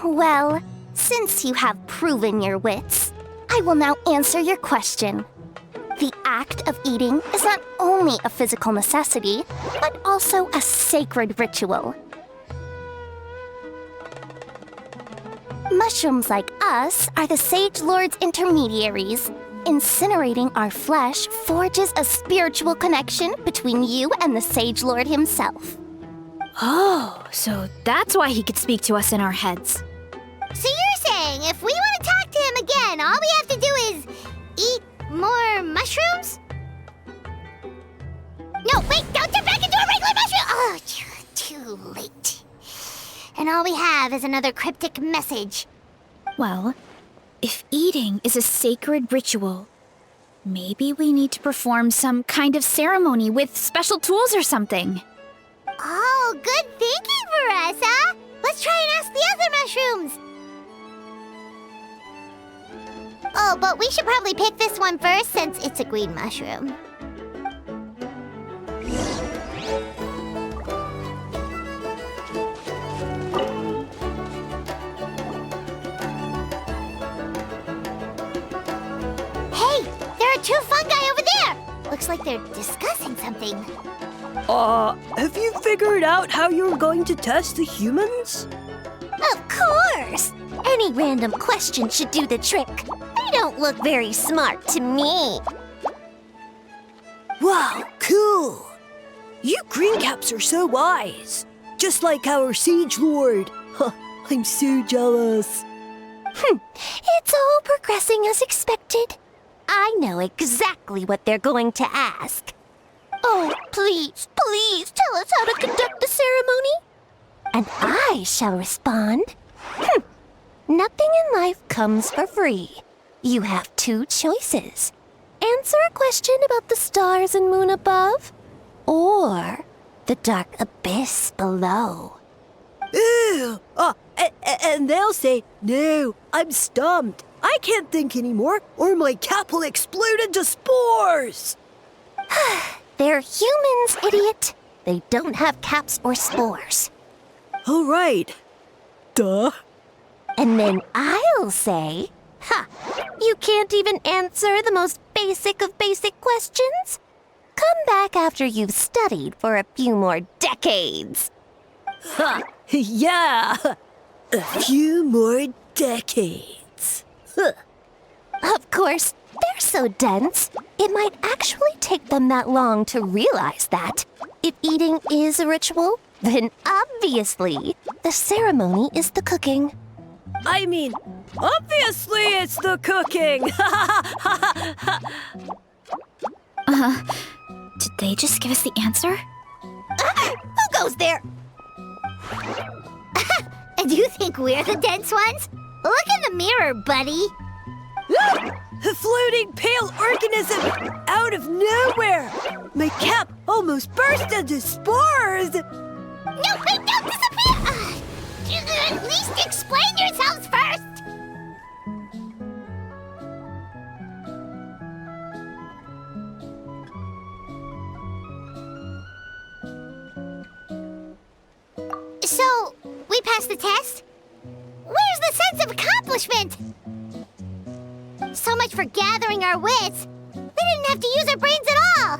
Well, since you have proven your wits, I will now answer your question. The act of eating is not only a physical necessity, but also a sacred ritual. Mushrooms like us are the Sage Lord's intermediaries. Incinerating our flesh forges a spiritual connection between you and the Sage Lord himself. Oh, so that's why he could speak to us in our heads. So you're saying if we want to talk to him again, all we have to do is eat more mushrooms? No, wait, don't turn back into a regular mushroom! Oh, too late. have as another cryptic message? Well, if eating is a sacred ritual, maybe we need to perform some kind of ceremony with special tools or something. Oh, good thinking, Veressa! Let's try and ask the other mushrooms! Oh, but we should probably pick this one first since it's a green mushroom. Hey, there are two fungi over there! Looks like they're discussing something. Have you figured out how you're going to test the humans? Of course! Any random question should do the trick. They don't look very smart to me. Wow, cool! You green caps are so wise. Just like our Siege Lord. Huh, I'm so jealous. It's all progressing as expected. I know exactly what they're going to ask. Oh, please, please tell us how to conduct the ceremony. And I shall respond. Nothing in life comes for free. You have two choices. Answer a question about the stars and moon above, or the dark abyss below. Ew! And they'll say, no, I'm stumped. I can't think anymore, or my cap will explode into spores. They're humans, idiot. They don't have caps or spores. All right. Duh. And then I'll say, you can't even answer the most basic of basic questions? Come back after you've studied for a few more decades. Ha! Yeah! A few more decades. Of course, they're so dense, it might actually take them that long to realize that. If eating is a ritual, then obviously the ceremony is the cooking. I mean, obviously it's the cooking! Did they just give us the answer? Who goes there? Do you think we're the dense ones? Look in the mirror, buddy. A floating pale organism out of nowhere! My cap almost burst into spores! No, wait, don't disappear! At least explain yourselves first! So, we passed the test? Where's the sense of accomplishment? So much for gathering our wits. We didn't have to use our brains at all.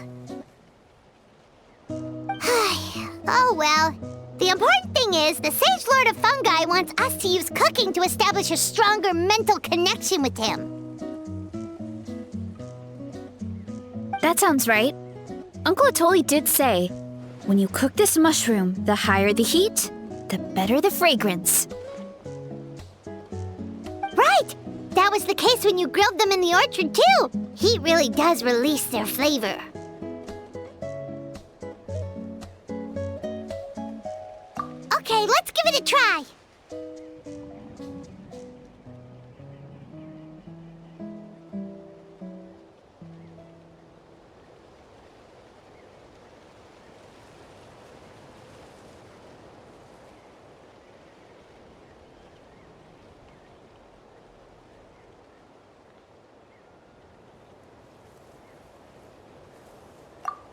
Oh well. The important thing is the Sage Lord of Fungi wants us to use cooking to establish a stronger mental connection with him. That sounds right. Uncle Atoli did say, when you cook this mushroom, the higher the heat, the better the fragrance. Right! That was the case when you grilled them in the orchard, too! Heat really does release their flavor. Okay, let's give it a try!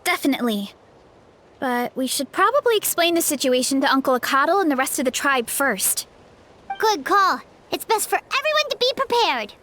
Definitely. But we should probably explain the situation to Uncle Akadal and the rest of the tribe first. Good call. It's best for everyone to be prepared.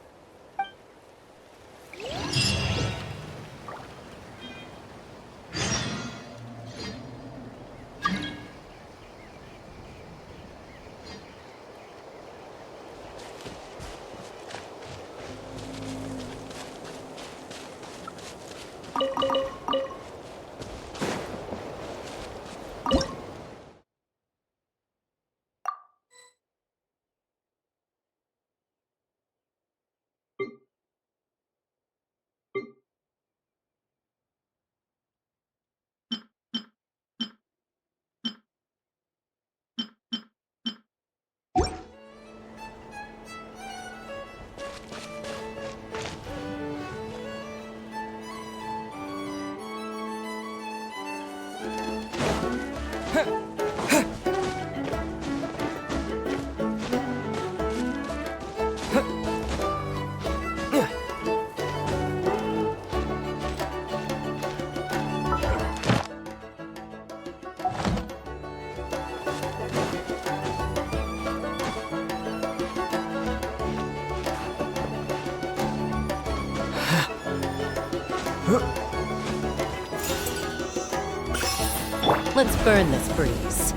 Let's burn this breeze.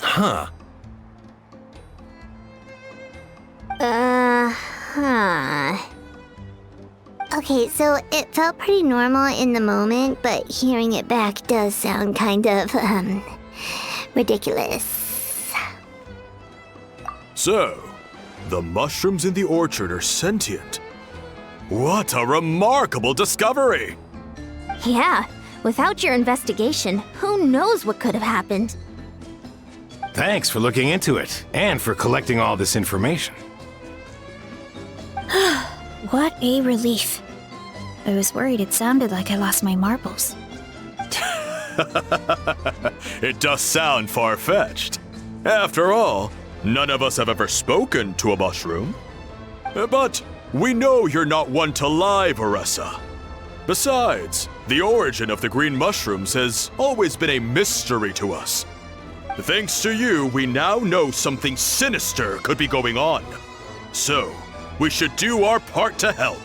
Huh. Okay, so it felt pretty normal in the moment, but hearing it back does sound kind of, ridiculous. So, the mushrooms in the orchard are sentient. What a remarkable discovery! Yeah, without your investigation, who knows what could have happened? Thanks for looking into it, and for collecting all this information. What a relief. I was worried it sounded like I lost my marbles. It does sound far-fetched. After all, none of us have ever spoken to a mushroom. But we know you're not one to lie, Veressa. Besides, the origin of the green mushrooms has always been a mystery to us. Thanks to you, we now know something sinister could be going on. So, we should do our part to help.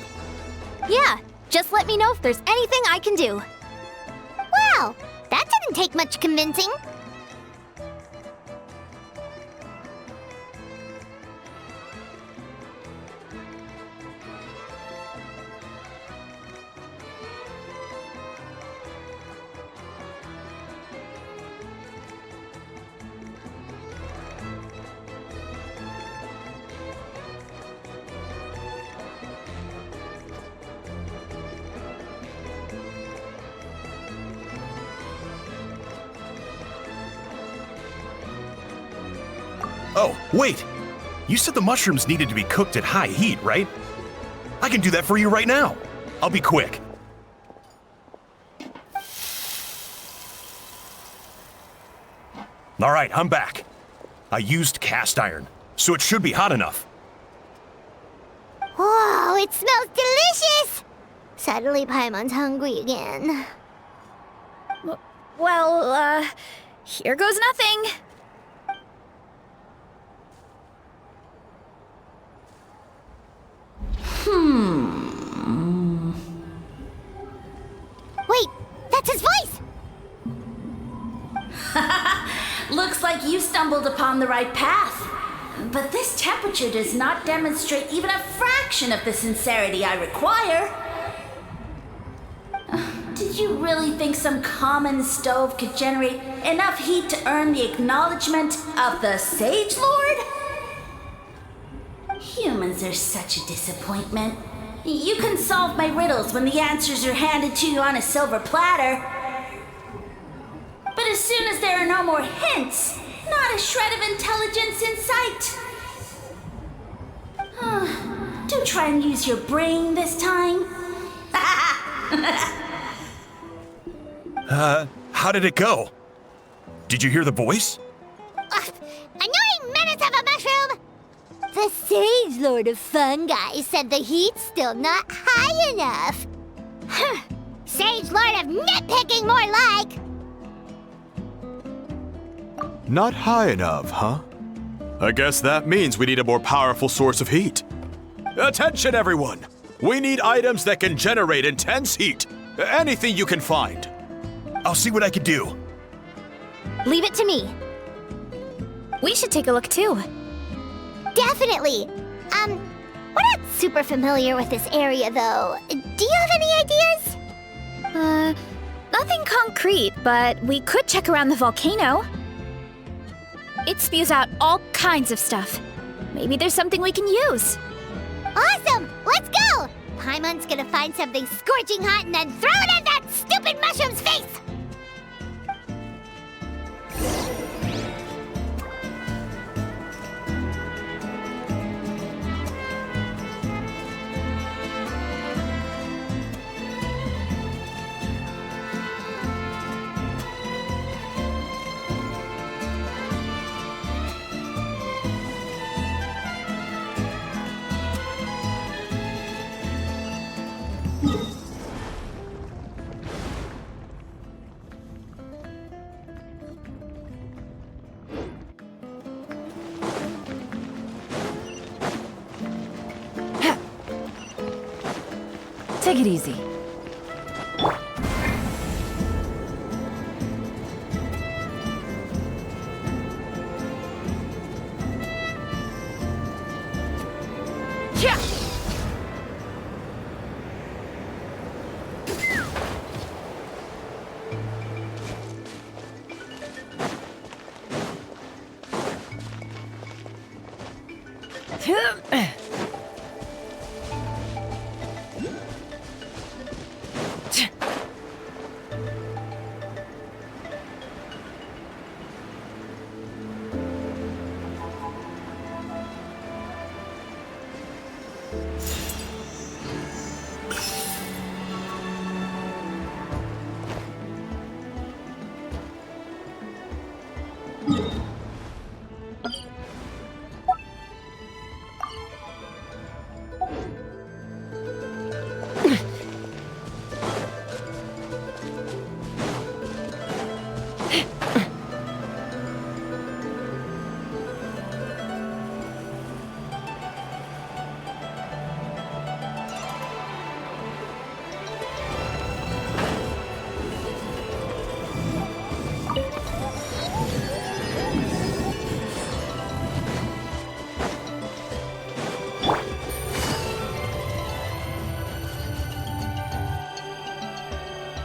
Yeah, just let me know if there's anything I can do. Wow, that didn't take much convincing. Oh, wait! You said the mushrooms needed to be cooked at high heat, right? I can do that for you right now. I'll be quick. All right, I'm back. I used cast iron, so it should be hot enough. Whoa, it smells delicious! Suddenly Paimon's hungry again. Well, here goes nothing. Wait, that's his voice! Looks like you stumbled upon the right path. But this temperature does not demonstrate even a fraction of the sincerity I require. Did you really think some common stove could generate enough heat to earn the acknowledgement of the Sage Lord? Humans are such a disappointment. You can solve my riddles when the answers are handed to you on a silver platter. But as soon as there are no more hints, not a shred of intelligence in sight. Do try and use your brain this time. How did it go? Did you hear the voice? Annoying menace of a mushroom! The Sage Lord of Fungi said the heat's still not high enough. Sage Lord of Nitpicking, more like! Not high enough, huh? I guess that means we need a more powerful source of heat. Attention, everyone! We need items that can generate intense heat. Anything you can find. I'll see what I can do. Leave it to me. We should take a look too. Definitely. We're not super familiar with this area, though. Do you have any ideas? Nothing concrete, but we could check around the volcano. It spews out all kinds of stuff. Maybe there's something we can use. Awesome! Let's go! Paimon's gonna find something scorching hot and then throw it in that stupid mushroom's face! Take it easy.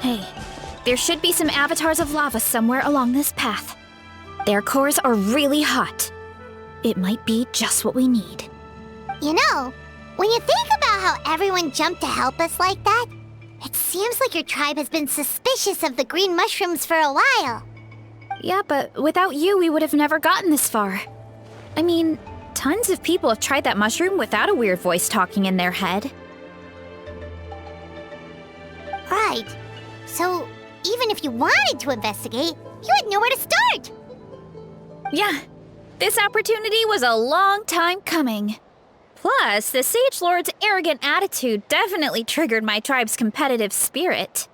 Hey, there should be some avatars of lava somewhere along this path. Their cores are really hot. It might be just what we need. You know, when you think about how everyone jumped to help us like that, it seems like your tribe has been suspicious of the green mushrooms for a while. Yeah, but without you, we would have never gotten this far. I mean, tons of people have tried that mushroom without a weird voice talking in their head. Right. So, even if you wanted to investigate, you had nowhere to start! Yeah, this opportunity was a long time coming. Plus, the Sage Lord's arrogant attitude definitely triggered my tribe's competitive spirit.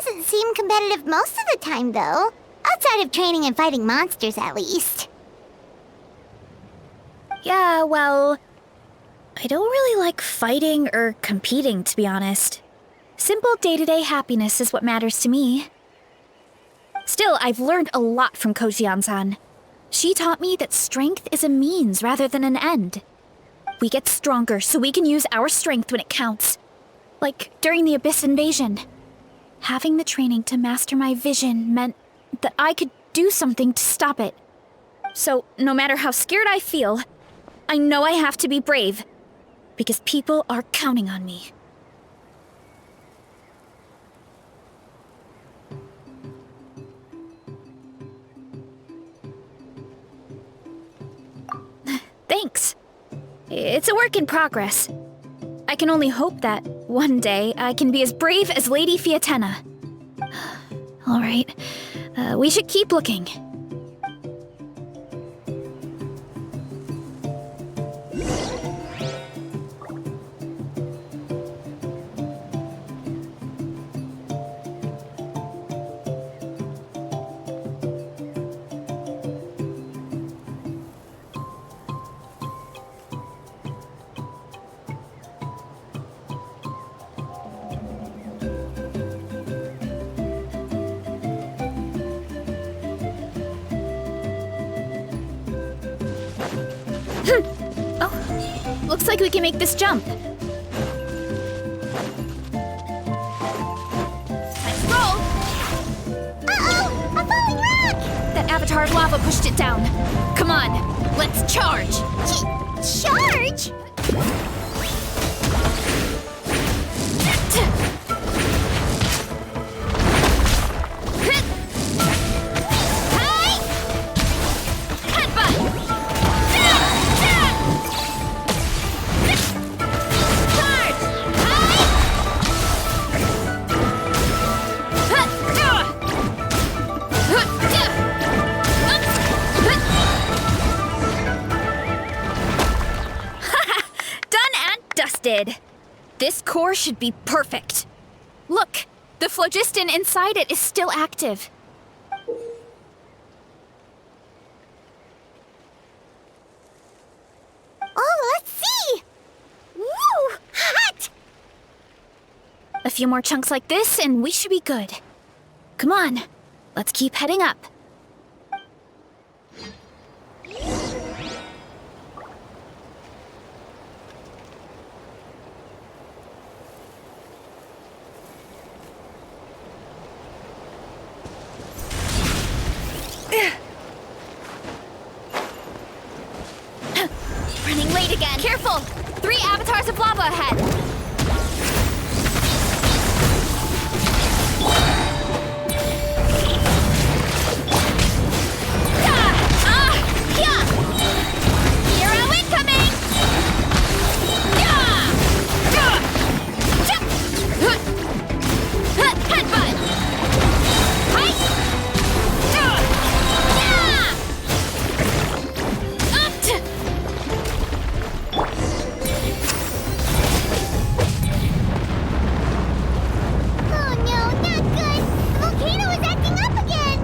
Doesn't seem competitive most of the time, though. Outside of training and fighting monsters, at least. Yeah, well, I don't really like fighting or competing, to be honest. Simple day-to-day happiness is what matters to me. Still, I've learned a lot from Kojian-san. She taught me that strength is a means rather than an end. We get stronger so we can use our strength when it counts. Like during the Abyss invasion. Having the training to master my vision meant that I could do something to stop it. So, no matter how scared I feel, I know I have to be brave. Because people are counting on me. Thanks. It's a work in progress. I can only hope that one day I can be as brave as Lady Fiatena. All right, we should keep looking. Oh, looks like we can make this jump. Let's roll! Uh-oh! A falling rock! That avatar of lava pushed it down. Come on, let's charge! Charge? This core should be perfect. Look, the phlogiston inside it is still active. Oh, let's see! Woo! Hot! A few more chunks like this and we should be good. Come on, let's keep heading up. Running late again. Careful! 3 avatars of lava ahead. Hero incoming! Headbutt! Oh no, not good! The volcano is acting up again!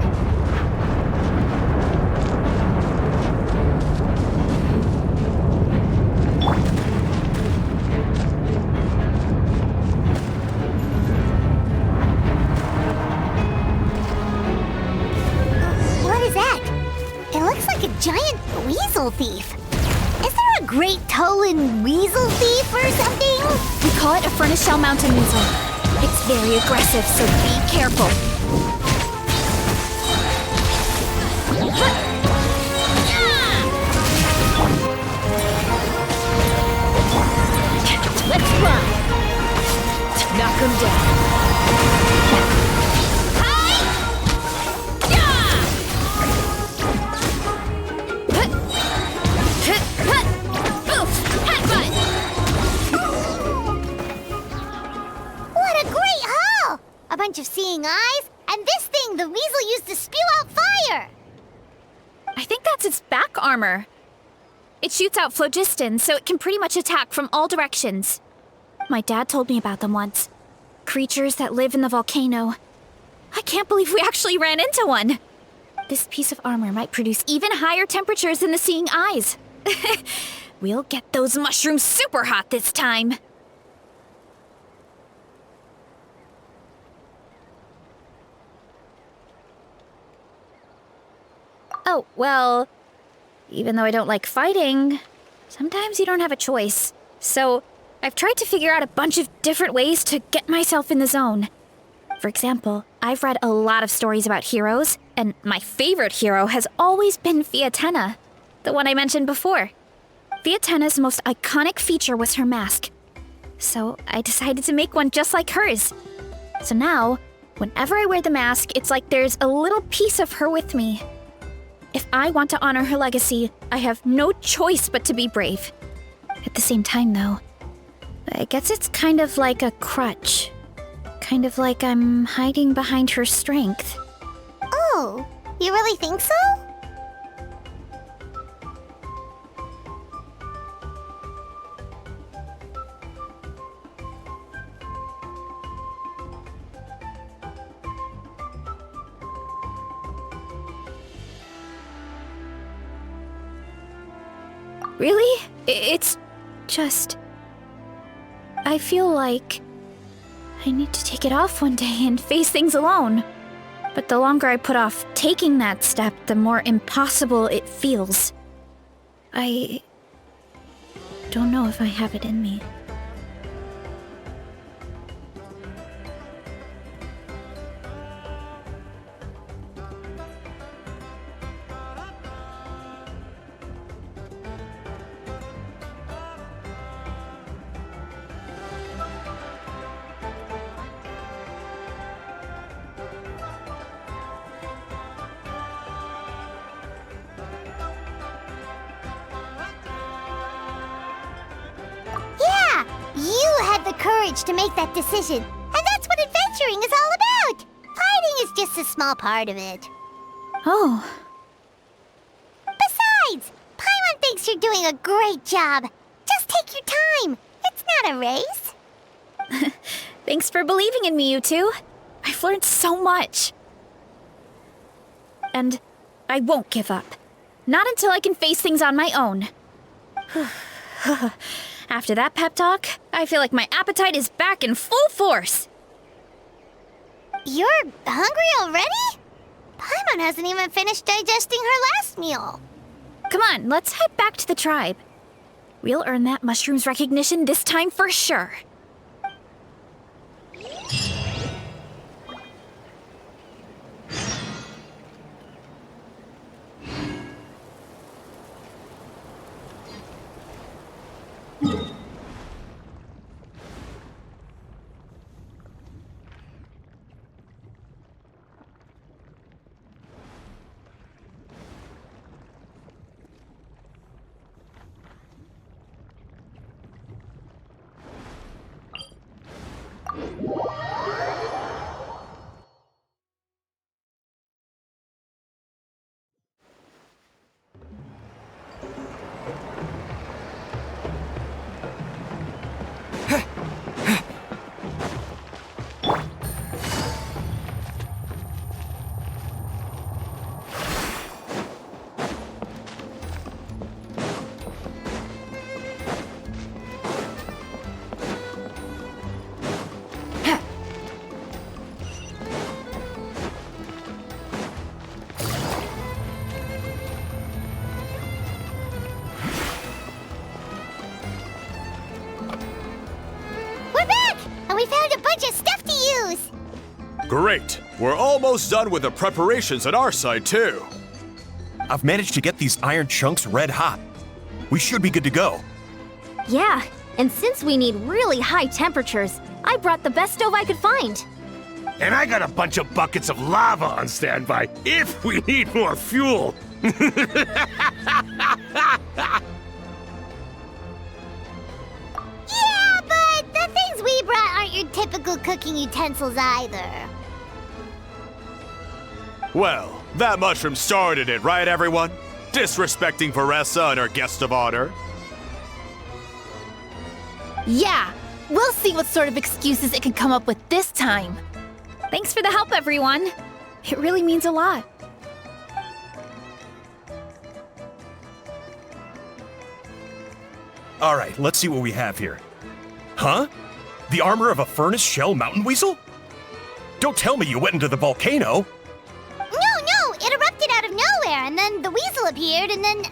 What is that? It looks like a giant weasel thief. Is there a great toe-in weasel thief or something? We call it a furnace shell mountain weasel. It's very aggressive, so be careful. Let's run! Knock him down. What a great haul! A bunch of seeing eyes, and this thing the weasel used to spew out fire! I think that's its back armor. It shoots out phlogiston, so it can pretty much attack from all directions. My dad told me about them once. Creatures that live in the volcano. I can't believe we actually ran into one. This piece of armor might produce even higher temperatures than the seeing eyes. We'll get those mushrooms super hot this time. Oh, well, even though I don't like fighting, sometimes you don't have a choice. So I've tried to figure out a bunch of different ways to get myself in the zone. For example, I've read a lot of stories about heroes, and my favorite hero has always been Fiatenna, the one I mentioned before. Fiatenna's most iconic feature was her mask. So I decided to make one just like hers. So now, whenever I wear the mask, it's like there's a little piece of her with me. If I want to honor her legacy, I have no choice but to be brave. At the same time, though, I guess it's kind of like a crutch. Kind of like I'm hiding behind her strength. Oh, you really think so? Really? It's just... I feel like I need to take it off one day and face things alone. But the longer I put off taking that step, the more impossible it feels. I don't know if I have it in me. Yeah! You had the courage to make that decision. And that's what adventuring is all about! Fighting is just a small part of it. Oh, Besides, Paimon thinks you're doing a great job. Just take your time. It's not a race. thanks for believing in me, you two. I've learned so much. And I won't give up. Not until I can face things on my own. After that pep talk, I feel like my appetite is back in full force. You're hungry already? Paimon hasn't even finished digesting her last meal. Come on, let's head back to the tribe. We'll earn that mushroom's recognition this time for sure. We're back! And we found a bunch of stuff to use! Great! We're almost done with the preparations on our side, too. I've managed to get these iron chunks red hot. We should be good to go. Yeah, and since we need really high temperatures, I brought the best stove I could find. And I got a bunch of buckets of lava on standby if we need more fuel. Yeah, but the things we brought aren't your typical cooking utensils either. Well, that mushroom started it, right, everyone? Disrespecting Veressa and her guest of honor. Yeah, we'll see what sort of excuses it can come up with this time. Thanks for the help, everyone. It really means a lot. All right, let's see what we have here. Huh? The armor of a furnace shell mountain weasel? Don't tell me you went into the volcano. No, it erupted out of nowhere, and then the weasel appeared, and then,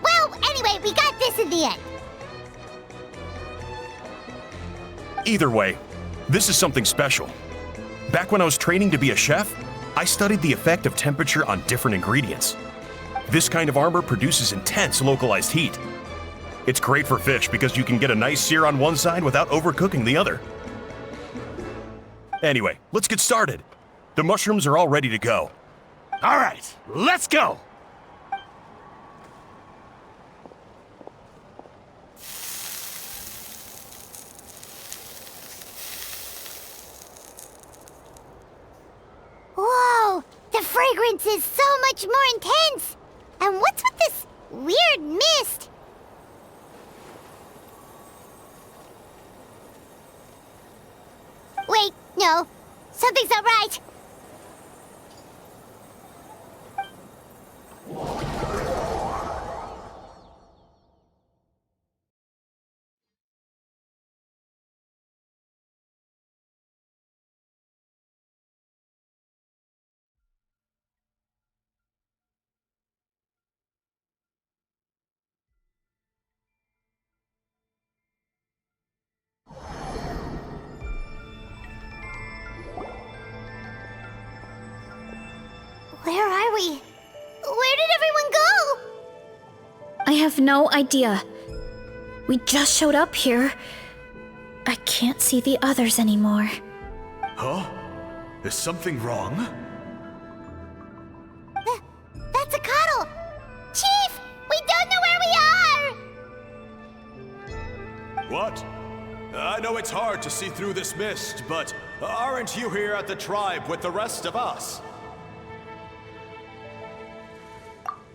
well, anyway, we got this in the end. Either way, this is something special. Back when I was training to be a chef, I studied the effect of temperature on different ingredients. This kind of armor produces intense localized heat. It's great for fish because you can get a nice sear on one side without overcooking the other. Anyway, let's get started. The mushrooms are all ready to go. All right, let's go. Whoa, the fragrance is so much more intense. And what's with this weird mist? Wait, no, something's not right. we? Where did everyone go? I have no idea. We just showed up here. I can't see the others anymore. Huh? Is something wrong? That's a cuddle! Chief! We don't know where we are! What? I know it's hard to see through this mist, but aren't you here at the tribe with the rest of us?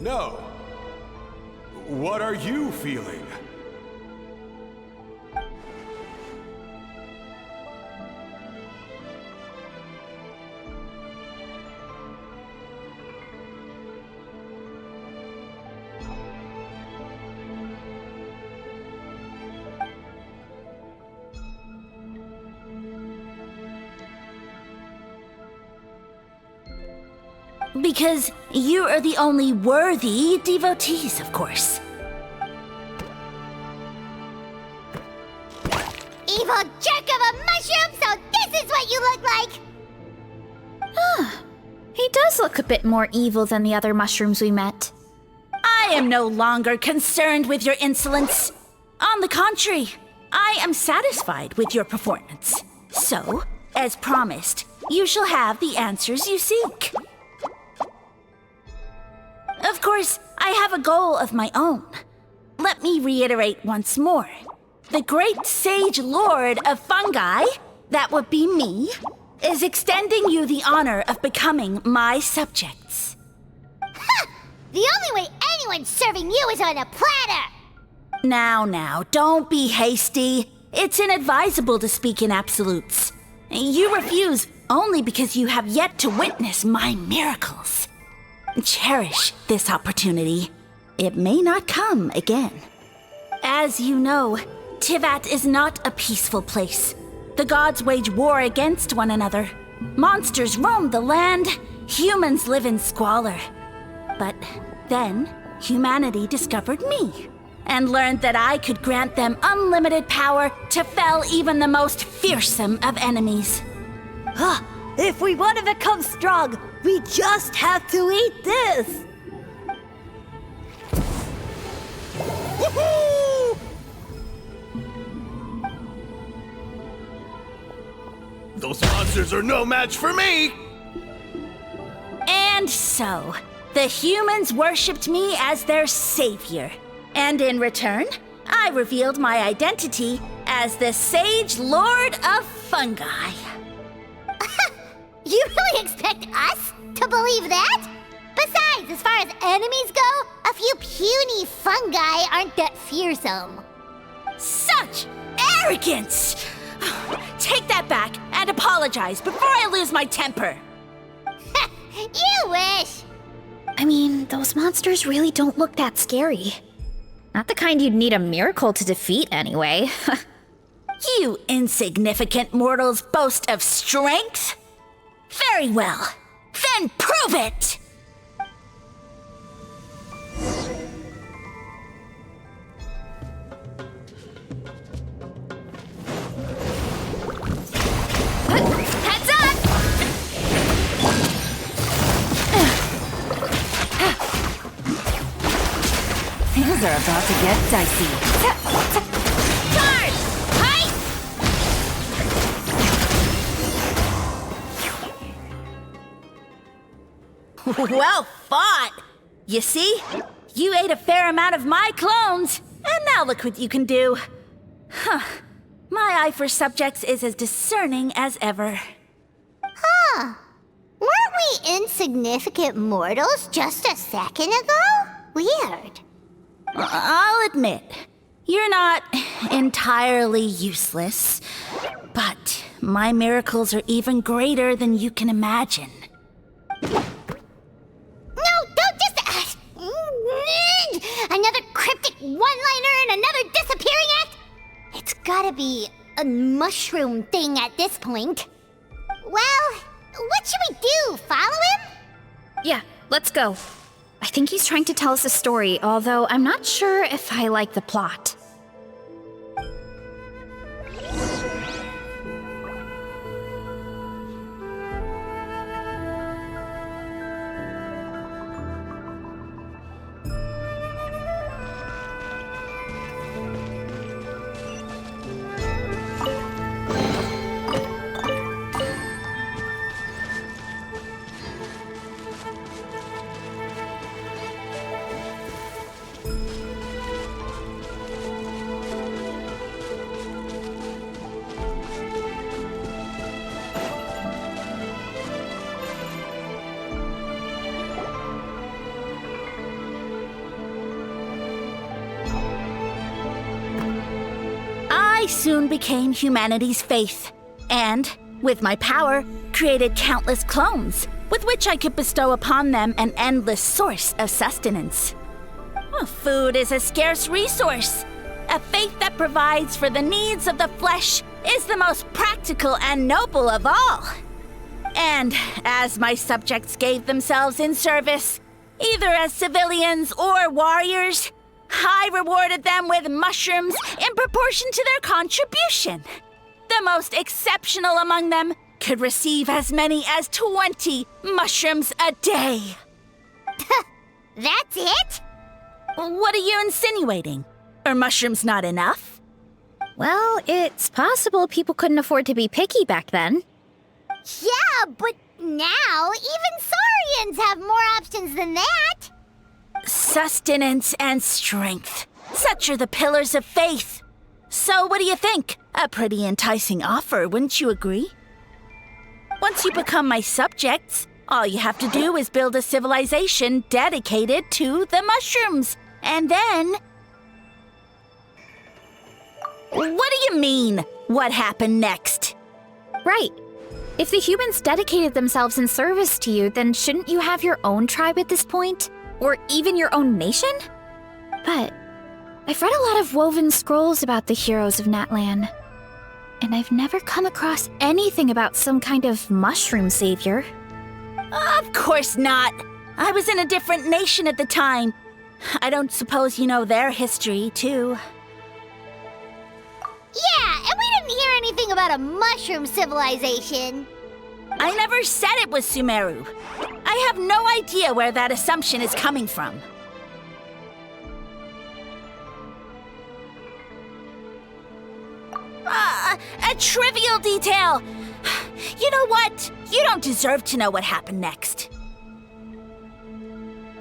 No. What are you feeling? Because you are the only worthy devotees, of course. Evil jerk of a mushroom, so this is what you look like! He does look a bit more evil than the other mushrooms we met. I am no longer concerned with your insolence. On the contrary, I am satisfied with your performance. So, as promised, you shall have the answers you seek. Of course, I have a goal of my own. Let me reiterate once more. The great sage lord of fungi, that would be me, is extending you the honor of becoming my subjects. Ha! The only way anyone's serving you is on a platter! Now, don't be hasty. It's inadvisable to speak in absolutes. You refuse only because you have yet to witness my miracles. Cherish this opportunity. It may not come again. As you know, Tivat is not a peaceful place. The gods wage war against one another. Monsters roam the land. Humans live in squalor. But then, humanity discovered me and learned that I could grant them unlimited power to fell even the most fearsome of enemies. If we want to become strong, we just have to eat this! Woohoo! Those monsters are no match for me! And so, the humans worshipped me as their savior. And in return, I revealed my identity as the Sage Lord of Fungi. You really expect us to believe that? Besides, as far as enemies go, a few puny fungi aren't that fearsome. Such arrogance! Take that back and apologize before I lose my temper. You wish! I mean, those monsters really don't look that scary. Not the kind you'd need a miracle to defeat, anyway. You insignificant mortals boast of strength? Very well. Then prove it! Heads up! Things are about to get dicey. Charge! Hi! Well fought! You see? You ate a fair amount of my clones, and now look what you can do. Huh. My eye for subjects is as discerning as ever. Huh. Weren't we insignificant mortals just a second ago? Weird. I'll admit, you're not entirely useless, but my miracles are even greater than you can imagine. No, don't just... another cryptic one-liner and another disappearing act? It's gotta be a mushroom thing at this point. Well, what should we do? Follow him? Yeah, let's go. I think he's trying to tell us a story, although I'm not sure if I like the plot. I soon became humanity's faith, and, with my power, created countless clones, with which I could bestow upon them an endless source of sustenance. Food is a scarce resource. A faith that provides for the needs of the flesh is the most practical and noble of all. And as my subjects gave themselves in service, either as civilians or warriors, I rewarded them with mushrooms in proportion to their contribution. The most exceptional among them could receive as many as 20 mushrooms a day. That's it? What are you insinuating? Are mushrooms not enough? Well, it's possible people couldn't afford to be picky back then. Yeah, but now even Saurians have more options than that. Sustenance and strength. Such are the pillars of faith. So what do you think? A pretty enticing offer, wouldn't you agree? Once you become my subjects, all you have to do is build a civilization dedicated to the mushrooms. And then... What do you mean, what happened next? Right. If the humans dedicated themselves in service to you, then shouldn't you have your own tribe at this point? Or even your own nation? But I've read a lot of woven scrolls about the heroes of Natlan, and I've never come across anything about some kind of mushroom savior. Of course not. I was in a different nation at the time. I don't suppose you know their history, too. Yeah, and we didn't hear anything about a mushroom civilization. I never said it was Sumeru. I have no idea where that assumption is coming from. A trivial detail. You know what? You don't deserve to know what happened next.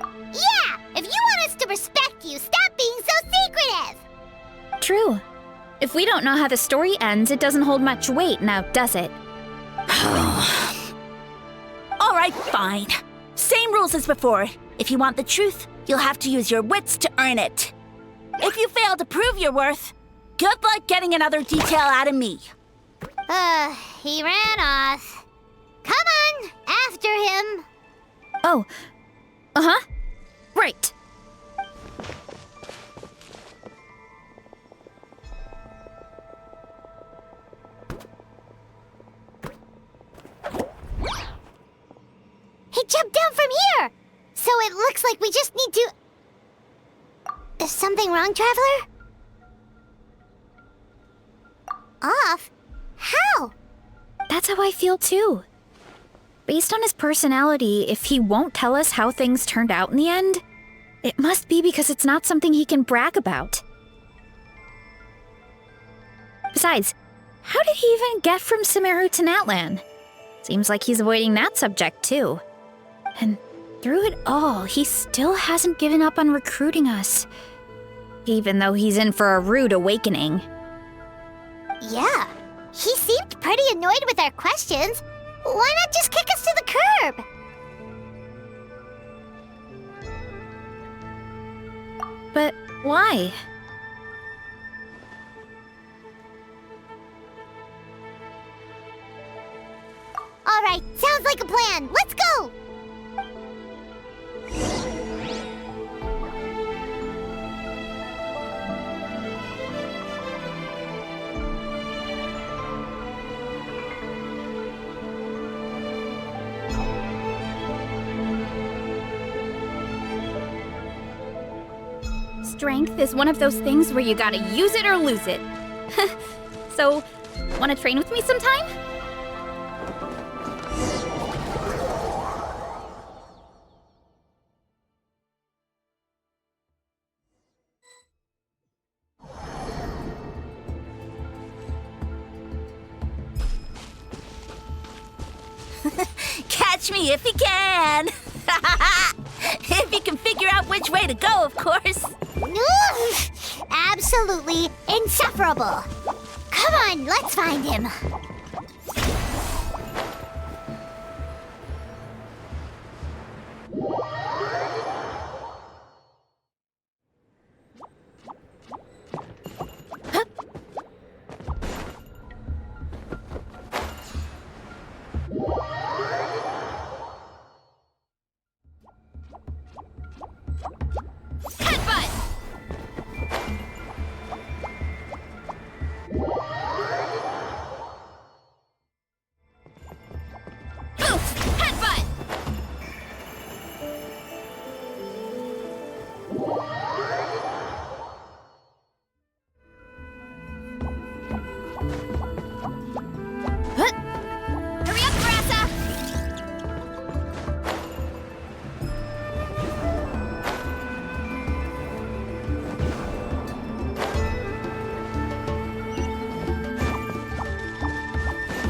Yeah, if you want us to respect you, stop being so secretive. True. If we don't know how the story ends, it doesn't hold much weight now, does it? All right, fine. Same rules as before. If you want the truth, you'll have to use your wits to earn it. If you fail to prove your worth, good luck getting another detail out of me. He ran off. Come on, after him. Oh. Uh-huh. Right. He jumped down from here! So it looks like we just need to... Is something wrong, Traveler? Off? How? That's how I feel too. Based on his personality, if he won't tell us how things turned out in the end, it must be because it's not something he can brag about. Besides, how did he even get from Sumeru to Natlan? Seems like he's avoiding that subject too. And through it all, he still hasn't given up on recruiting us. Even though he's in for a rude awakening. Yeah, he seemed pretty annoyed with our questions. Why not just kick us to the curb? But why? All right, sounds like a plan. Let's go! Strength is one of those things where you gotta use it or lose it. So, wanna train with me sometime? Catch me if you can! If you can figure out which way to go, of course. Absolutely insufferable. Come on, let's find him.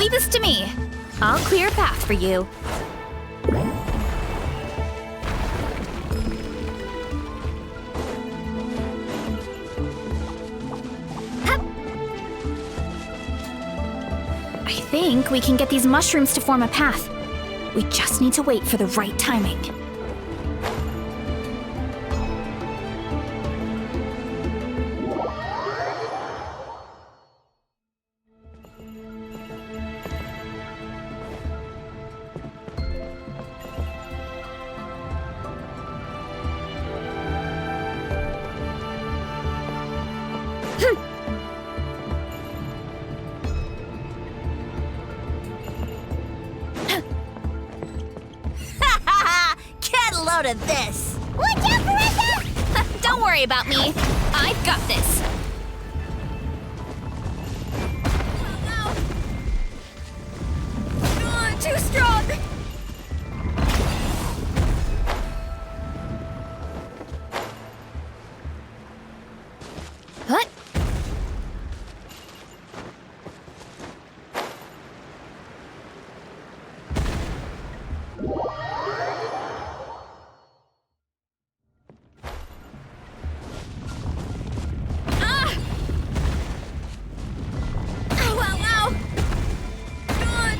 leave this to me. I'll clear a path for you. I think we can get these mushrooms to form a path. We just need to wait for the right timing. Get a load of this! Watch out, Carissa! Don't worry about me. I've got this. Too strong. What?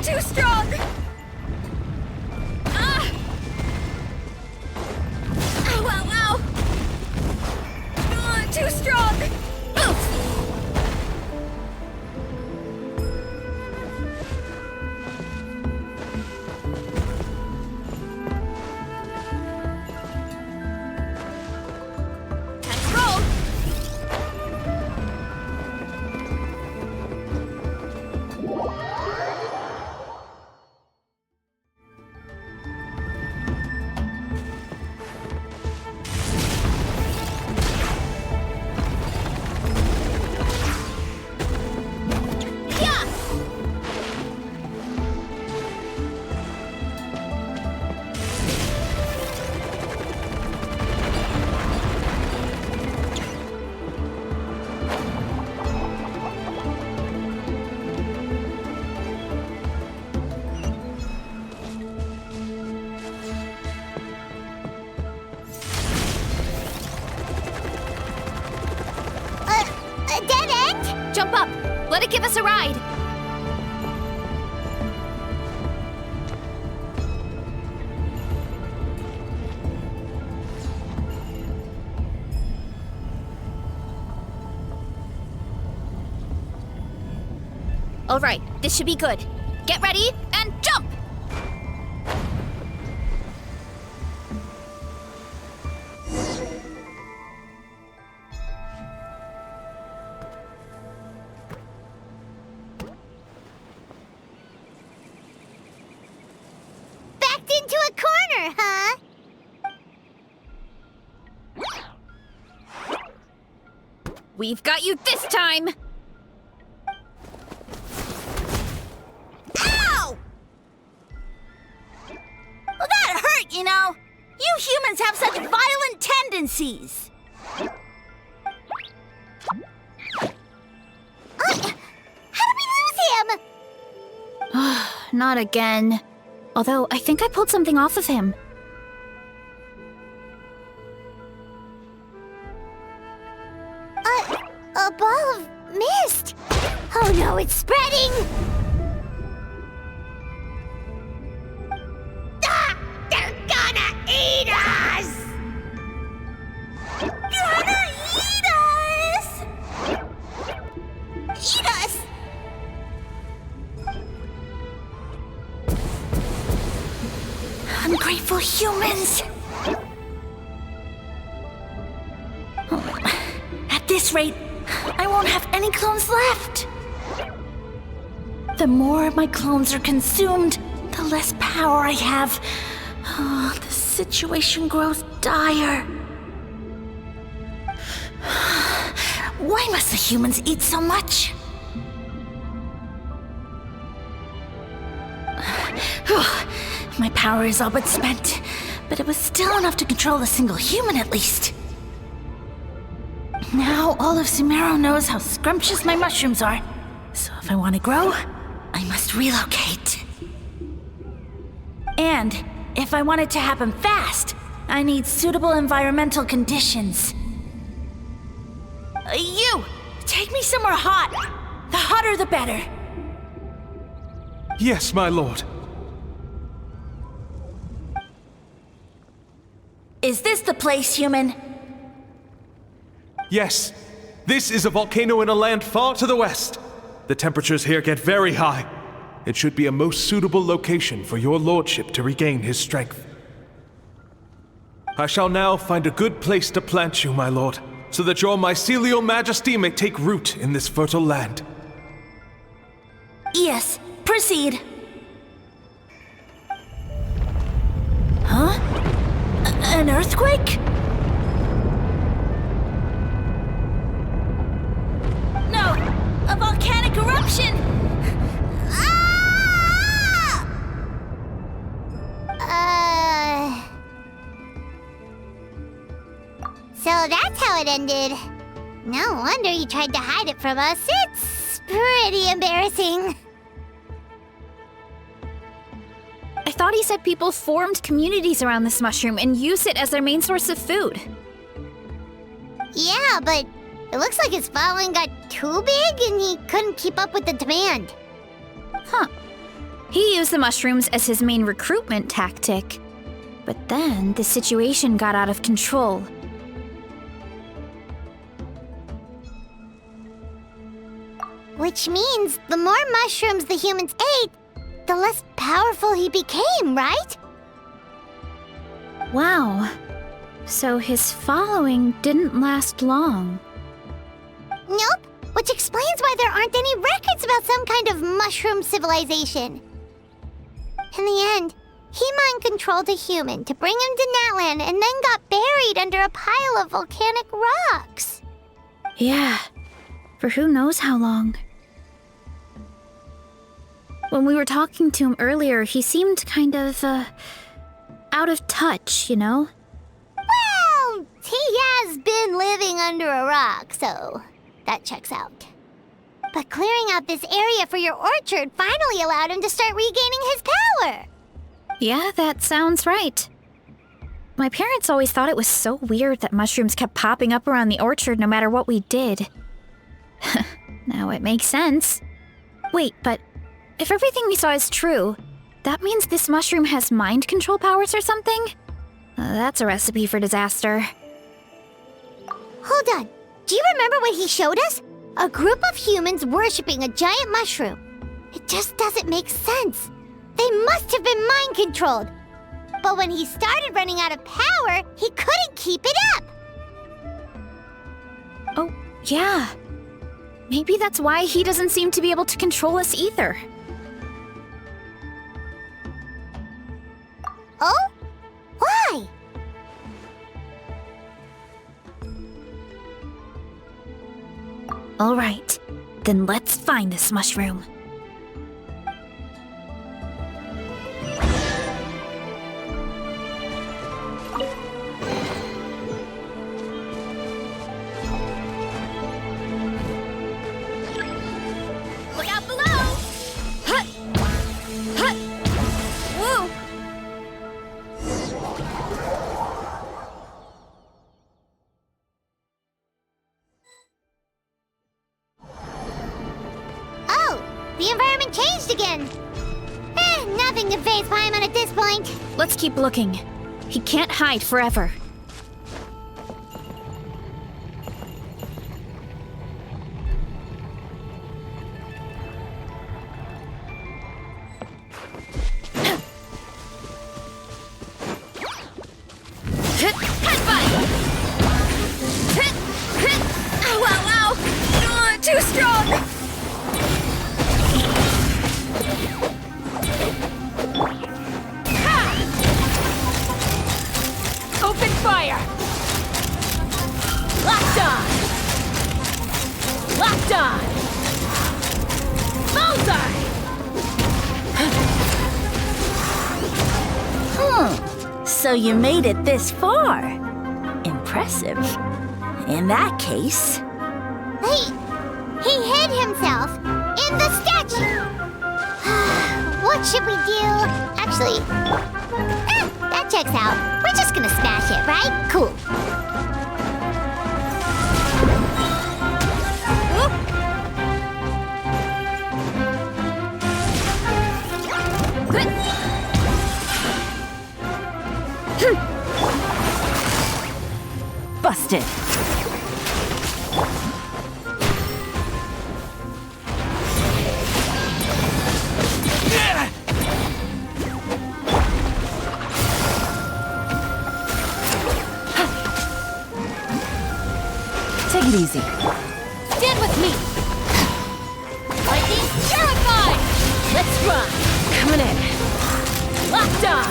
Too strong! Ow! Too strong! Oof! Control! A dead end? Jump up! Let it give us a ride! Alright, this should be good. Get ready and jump! Backed into a corner, huh? We've got you this time! Ow! Well, that hurt, you know. You humans have such violent tendencies. How did we lose him? Not again. Although, I think I pulled something off of him. A ball of mist. Oh no, it's spreading! Ah! They're gonna eat us! Gonna eat us! Eat us! Ungrateful humans! At this rate, I won't have any clones left. The more my clones are consumed, the less power I have. Oh, the situation grows dire. Why must the humans eat so much? My power is all but spent, but it was still enough to control a single human at least. Now all of Sumeru knows how scrumptious my mushrooms are, so if I want to grow, I must relocate. And if I want it to happen fast, I need suitable environmental conditions. You! Take me somewhere hot! The hotter the better. Yes, my lord. Is this the place, human? Yes. This is a volcano in a land far to the west. The temperatures here get very high. It should be a most suitable location for your lordship to regain his strength. I shall now find a good place to plant you, my lord, so that your mycelial majesty may take root in this fertile land. Yes, proceed. Huh? An earthquake? No! A volcanic eruption! So that's how it ended. No wonder you tried to hide it from us. It's pretty embarrassing. I thought he said people formed communities around this mushroom and used it as their main source of food. Yeah, but it looks like his following got too big and he couldn't keep up with the demand. Huh. He used the mushrooms as his main recruitment tactic. But then the situation got out of control. Which means the more mushrooms the humans ate, the less powerful he became, right? Wow. So his following didn't last long. Nope, which explains why there aren't any records about some kind of mushroom civilization. In the end, he mind-controlled a human to bring him to Natlan and then got buried under a pile of volcanic rocks. Yeah, for who knows how long. When we were talking to him earlier, he seemed kind of, out of touch, you know? Well, he has been living under a rock, so that checks out. But clearing out this area for your orchard finally allowed him to start regaining his power. Yeah, that sounds right. My parents always thought it was so weird that mushrooms kept popping up around the orchard no matter what we did. Now it makes sense. Wait, but if everything we saw is true, that means this mushroom has mind control powers or something? That's a recipe for disaster. Hold on. Do you remember what he showed us? A group of humans worshipping a giant mushroom. It just doesn't make sense. They must have been mind-controlled. But when he started running out of power, he couldn't keep it up. Oh, yeah. Maybe that's why he doesn't seem to be able to control us either. Oh? Why? All right, then let's find this mushroom. Look out below! Hut! Hut! Whoa! Oh, the environment changed again. Nothing to face Paimon at this point. Let's keep looking. He can't hide forever. Too strong! Open fire! Locked on! Locked on! Bullseye! So you made it this far. Impressive. In that case... He hid himself in the statue. What should we do? Actually, that checks out. We're just gonna smash it, right? Cool. Busted. Take it easy. Stand with me! Lightning terrified! Let's run! Coming in. Locked on!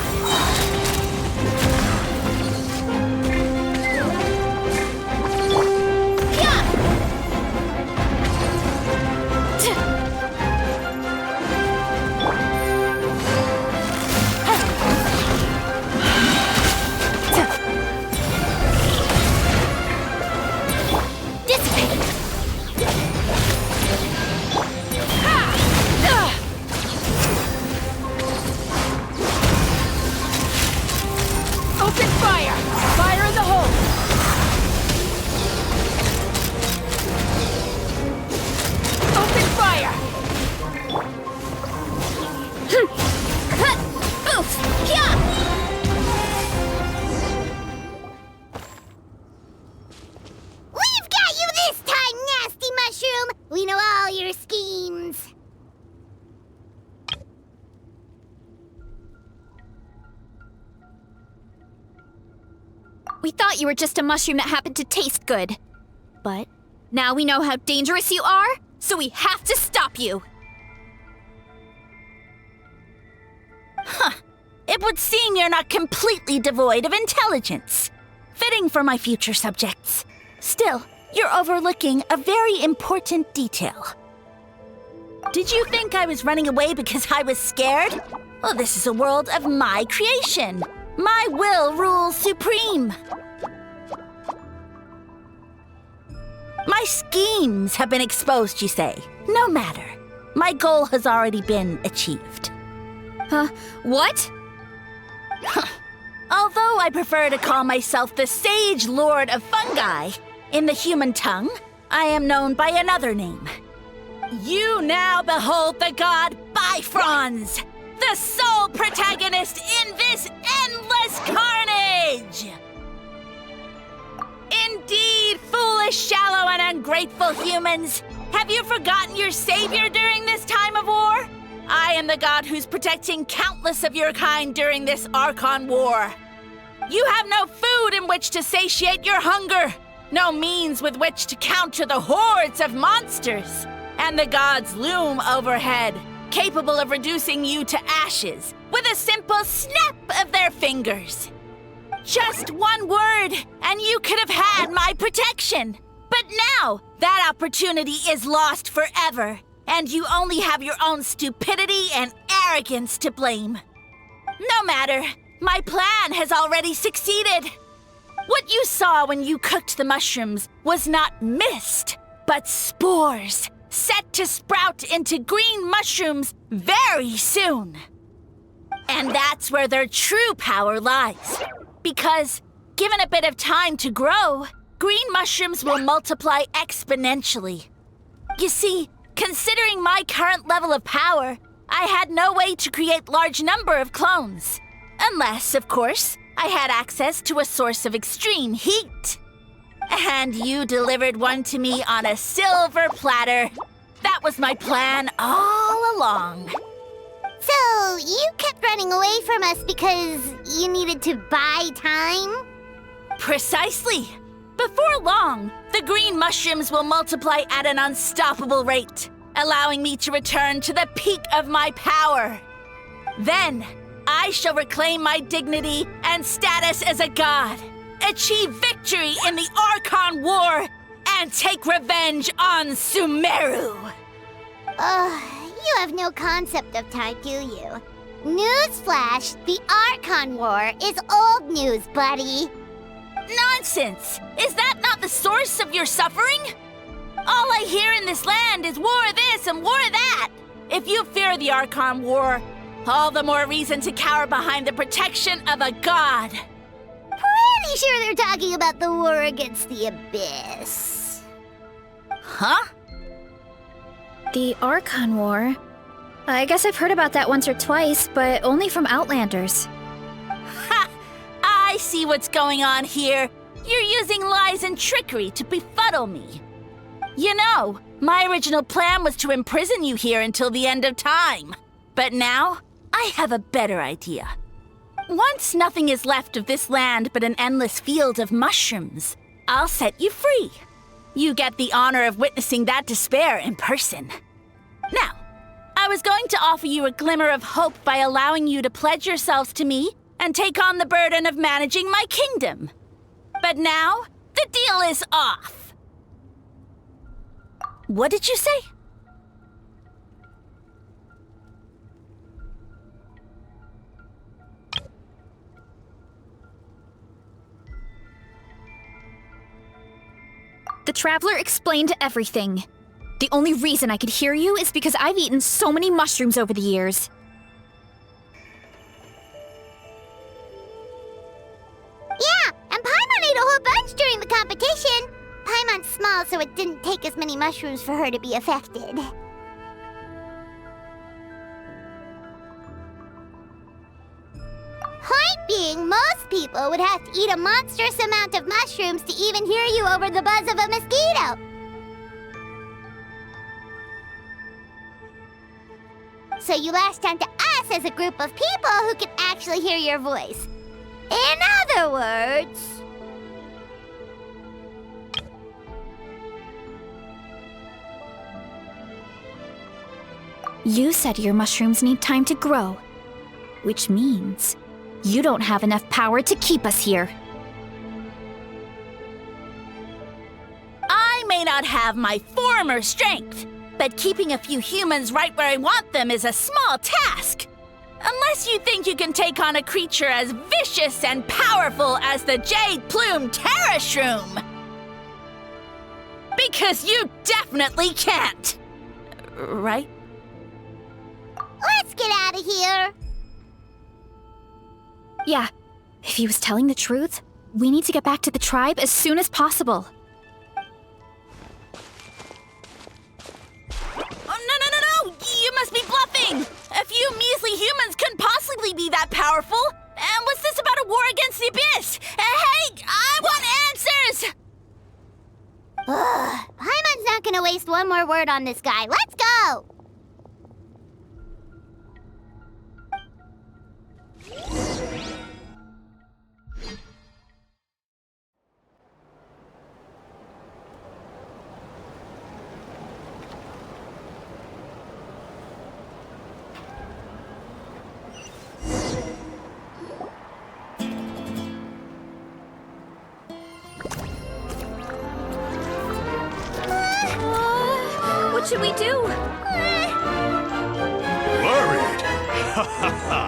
Open fire! Fire in the hole! Open fire! Oof! Yeah! We've got you this time, nasty mushroom! We know all your schemes. We thought you were just a mushroom that happened to taste good. But now we know how dangerous you are, so we have to stop you. Huh. It would seem you're not completely devoid of intelligence. Fitting for my future subjects. Still, you're overlooking a very important detail. Did you think I was running away because I was scared? Well, this is a world of my creation. My will rules supreme. My schemes have been exposed, you say. No matter. My goal has already been achieved. What? Although I prefer to call myself the Sage Lord of Fungi, in the human tongue, I am known by another name. You now behold the god Bifrons, the sole protagonist in this endless carnage! Indeed, foolish, shallow, and ungrateful humans! Have you forgotten your savior during this time of war? I am the god who's protecting countless of your kind during this Archon war. You have no food in which to satiate your hunger, no means with which to counter the hordes of monsters, and the gods loom overhead, capable of reducing you to ashes with a simple snap of their fingers. Just one word, and you could have had my protection. But now, that opportunity is lost forever, and you only have your own stupidity and arrogance to blame. No matter, my plan has already succeeded. What you saw when you cooked the mushrooms was not mist, but spores, set to sprout into green mushrooms very soon. And that's where their true power lies. Because, given a bit of time to grow, green mushrooms will multiply exponentially. You see, considering my current level of power, I had no way to create large number of clones. Unless, of course, I had access to a source of extreme heat. And you delivered one to me on a silver platter. That was my plan all along. So, you kept running away from us because you needed to buy time? Precisely. Before long, the green mushrooms will multiply at an unstoppable rate, allowing me to return to the peak of my power. Then, I shall reclaim my dignity and status as a god, achieve victory in the Archon War, and take revenge on Sumeru. You have no concept of time, do you? Newsflash, the Archon War is old news, buddy. Nonsense! Is that not the source of your suffering? All I hear in this land is war this and war that. If you fear the Archon War, All the more reason to cower behind the protection of a god. Pretty sure they're talking about the war against the Abyss. Huh? The Archon War? I guess I've heard about that once or twice, but only from Outlanders. Ha! I see what's going on here. You're using lies and trickery to befuddle me. You know, my original plan was to imprison you here until the end of time. But now, I have a better idea. Once nothing is left of this land but an endless field of mushrooms, I'll set you free. You get the honor of witnessing that despair in person. Now, I was going to offer you a glimmer of hope by allowing you to pledge yourselves to me and take on the burden of managing my kingdom. But now, the deal is off. What did you say? The Traveler explained everything. The only reason I could hear you is because I've eaten so many mushrooms over the years. Yeah, and Paimon ate a whole bunch during the competition. Paimon's small, so it didn't take as many mushrooms for her to be affected. Point being, most people would have to eat a monstrous amount of mushrooms to even hear you over the buzz of a mosquito. So you latched onto us as a group of people who can actually hear your voice. In other words... You said your mushrooms need time to grow, which means you don't have enough power to keep us here. I may not have my former strength, but keeping a few humans right where I want them is a small task. Unless you think you can take on a creature as vicious and powerful as the Jade Plume Terrashroom. Because you definitely can't. Right? Let's get out of here! Yeah, if he was telling the truth, we need to get back to the tribe as soon as possible. Oh, no! You must be bluffing! A few measly humans couldn't possibly be that powerful! And what's this about a war against the Abyss? Hey, I want answers! Ugh, Paimon's not gonna waste one more word on this guy. Let's go! What should we do? Worried? Ha ha ha!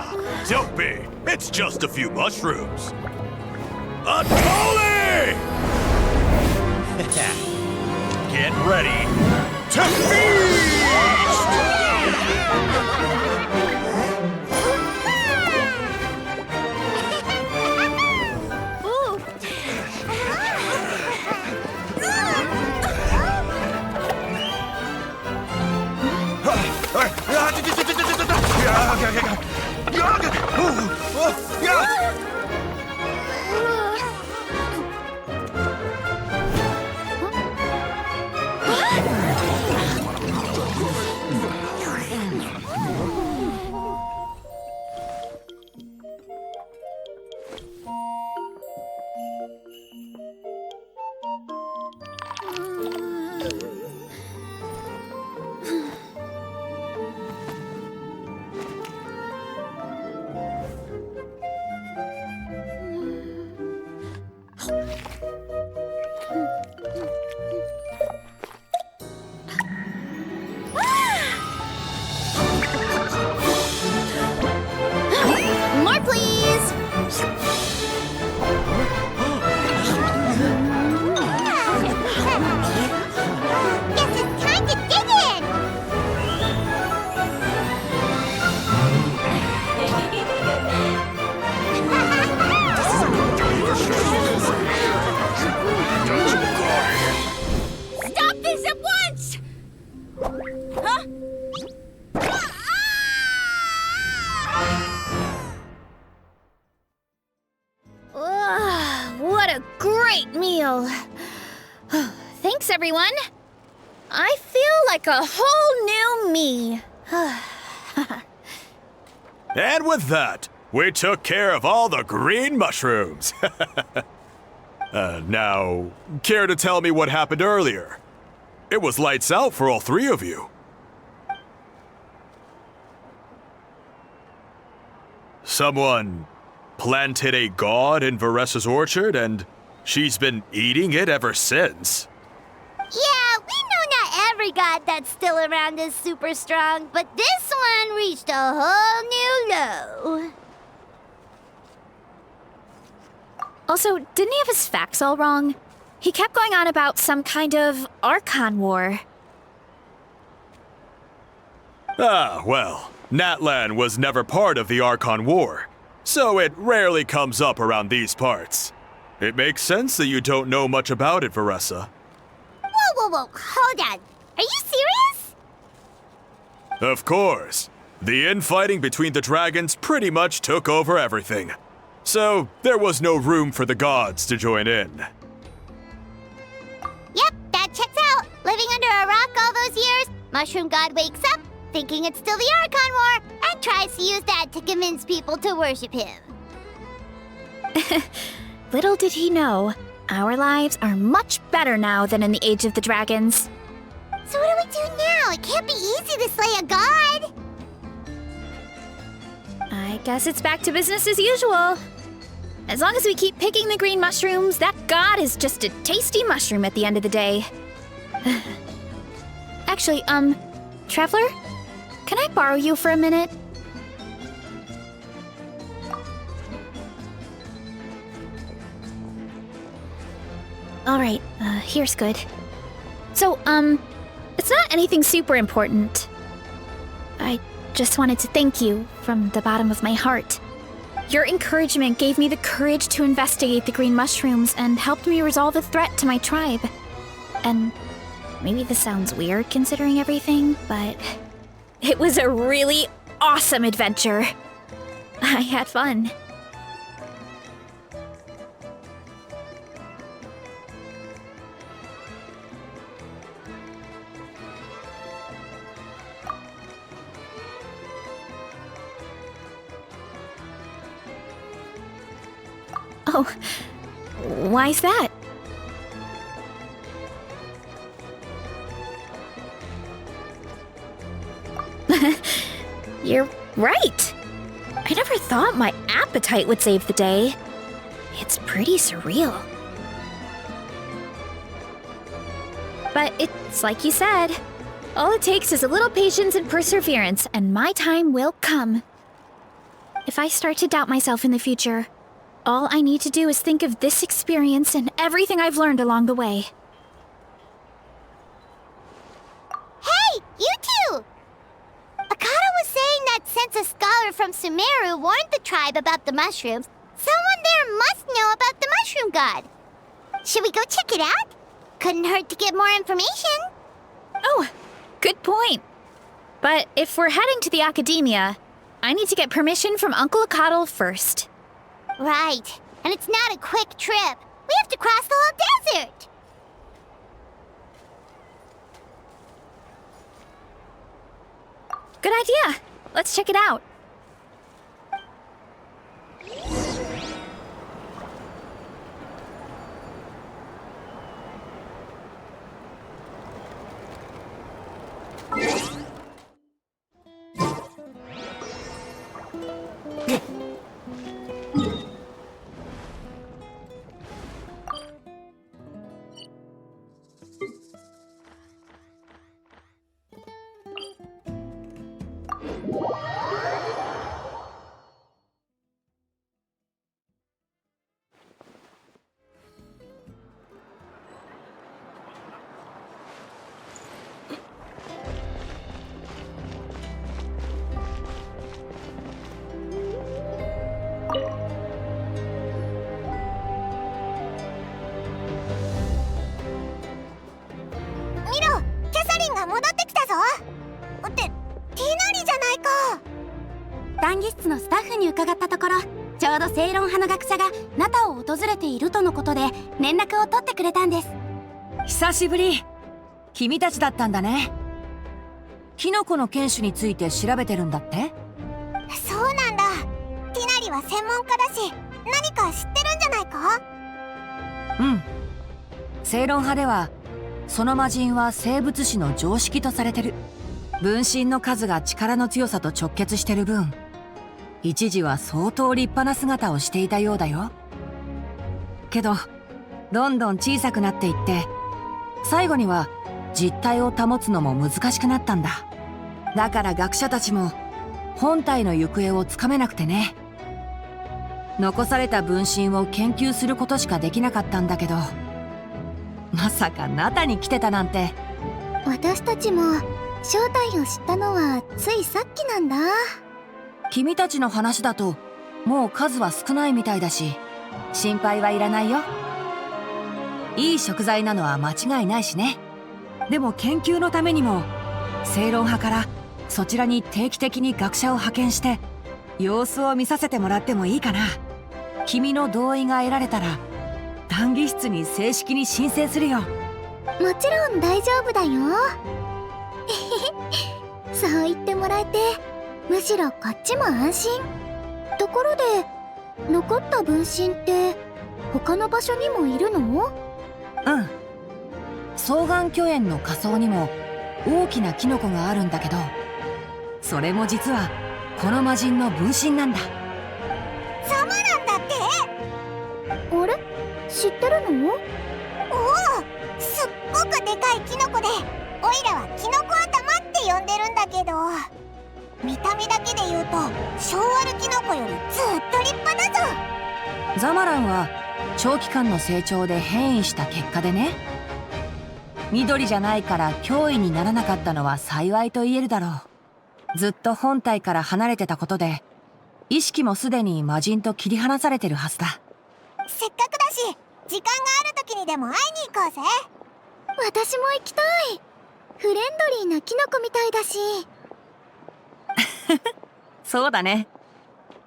Don't be! It's just a few mushrooms. Atoli! Get ready to feast! a great meal. Thanks, everyone. I feel like a whole new me. And with that, we took care of all the green mushrooms. Now, care to tell me what happened earlier? It was lights out for all three of you. Someone planted a god in Varessa's orchard, and she's been eating it ever since. Yeah, we know not every god that's still around is super strong, but this one reached a whole new low. Also, didn't he have his facts all wrong? He kept going on about some kind of Archon war. Ah, well, Natlan was never part of the Archon War, so it rarely comes up around these parts. It makes sense that you don't know much about it, Varessa. Whoa, hold on. Are you serious? Of course. The infighting between the dragons pretty much took over everything. So, there was no room for the gods to join in. Yep, that checks out. Living under a rock all those years, Mushroom God wakes up, thinking it's still the Archon War, and tries to use that to convince people to worship him. Little did he know, our lives are much better now than in the Age of the Dragons. So what do we do now? It can't be easy to slay a god. I guess it's back to business as usual. As long as we keep picking the green mushrooms, that god is just a tasty mushroom at the end of the day. Actually, Traveler? Can I borrow you for a minute? Alright, here's good. So, it's not anything super important. I just wanted to thank you from the bottom of my heart. Your encouragement gave me the courage to investigate the green mushrooms and helped me resolve a threat to my tribe. And maybe this sounds weird considering everything, but it was a really awesome adventure. I had fun. Oh, why's that? You're right. I never thought my appetite would save the day. It's pretty surreal. But it's like you said. All it takes is a little patience and perseverance, and my time will come. If I start to doubt myself in the future, all I need to do is think of this experience and everything I've learned along the way. Hey, you two! Akata was saying that since a scholar from Sumeru warned the tribe about the mushrooms, someone there must know about the mushroom god. Should we go check it out? Couldn't hurt to get more information. Oh, good point. But if we're heading to the academia, I need to get permission from Uncle Akatl first. Right, and it's not a quick trip. We have to cross the whole desert. Good idea. Let's check it out. ょうど正論派の学者がナタを訪れているとのことで連絡を取ってくれたんです。久しぶり。君たちだったんだね。キノコの犬種について調べてるんだって？そうなんだ。ティナリは専門家だし、何か知ってるんじゃないか？うん。正論派ではその魔人は生物史の常識とされてる。分身の数が力の強さと直結してる分、一時は相当立派な姿をしていたようだよ。けどどんどん小さくなっていって、最後には実体を保つのも難しくなったんだ。だから学者たちも本体の行方をつかめなくてね。残された分身を研究することしかできなかったんだけど、まさかナタに来てたなんて。私たちも正体を知ったのはついさっきなんだ。君たちの話だともう数は少ないみたいだし、心配はいらないよ。いい食材なのは間違いないしね。でも研究のためにも正論派からそちらに定期的に学者を派遣して様子を見させてもらってもいいかな。君の同意が得られたら談義室に正式に申請するよ。もちろん大丈夫だよ。そう言ってもらえてむしろこっちも安心。ところで残った分身って他の場所にもいるの？うん。双眼巨炎の下層にも大きなキノコがあるんだけど、それも実はこの魔人の分身なんだ。ザマランだって？あれ？知ってるの？おお、すっごくでかいキノコで、オイラはキノコ頭って呼んでるんだけど、見た目だけで言うと小アルキノコよりずっと立派だぞ。ザマランは長期間の成長で変異した結果でね、緑じゃないから脅威にならなかったのは幸いと言えるだろう。ずっと本体から離れてたことで意識もすでに魔人と切り離されてるはずだ。せっかくだし時間がある時にでも会いに行こうぜ。私も行きたい。フレンドリーなキノコみたいだし。そうだね。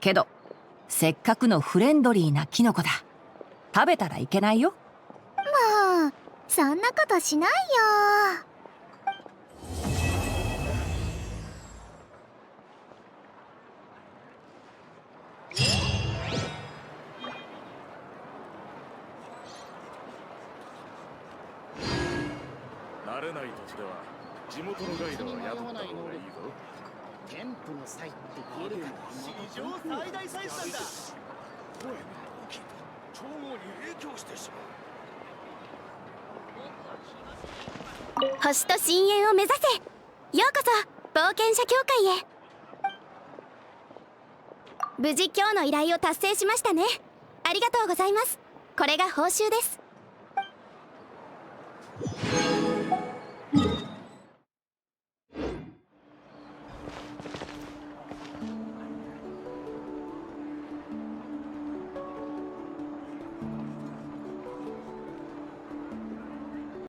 けどせっかくのフレンドリーなキノコだ。食べたらいけないよ。もうそんなことしないよ。慣れない土地では地元のガイドは雇った方がいいぞ。テンプの際って言えるかな。史上最大サイズなんだ。声が大きいと調合に影響してしまう。星と深淵を目指せ。ようこそ冒険者協会へ。無事今日の依頼を達成しましたね。ありがとうございます。これが報酬です。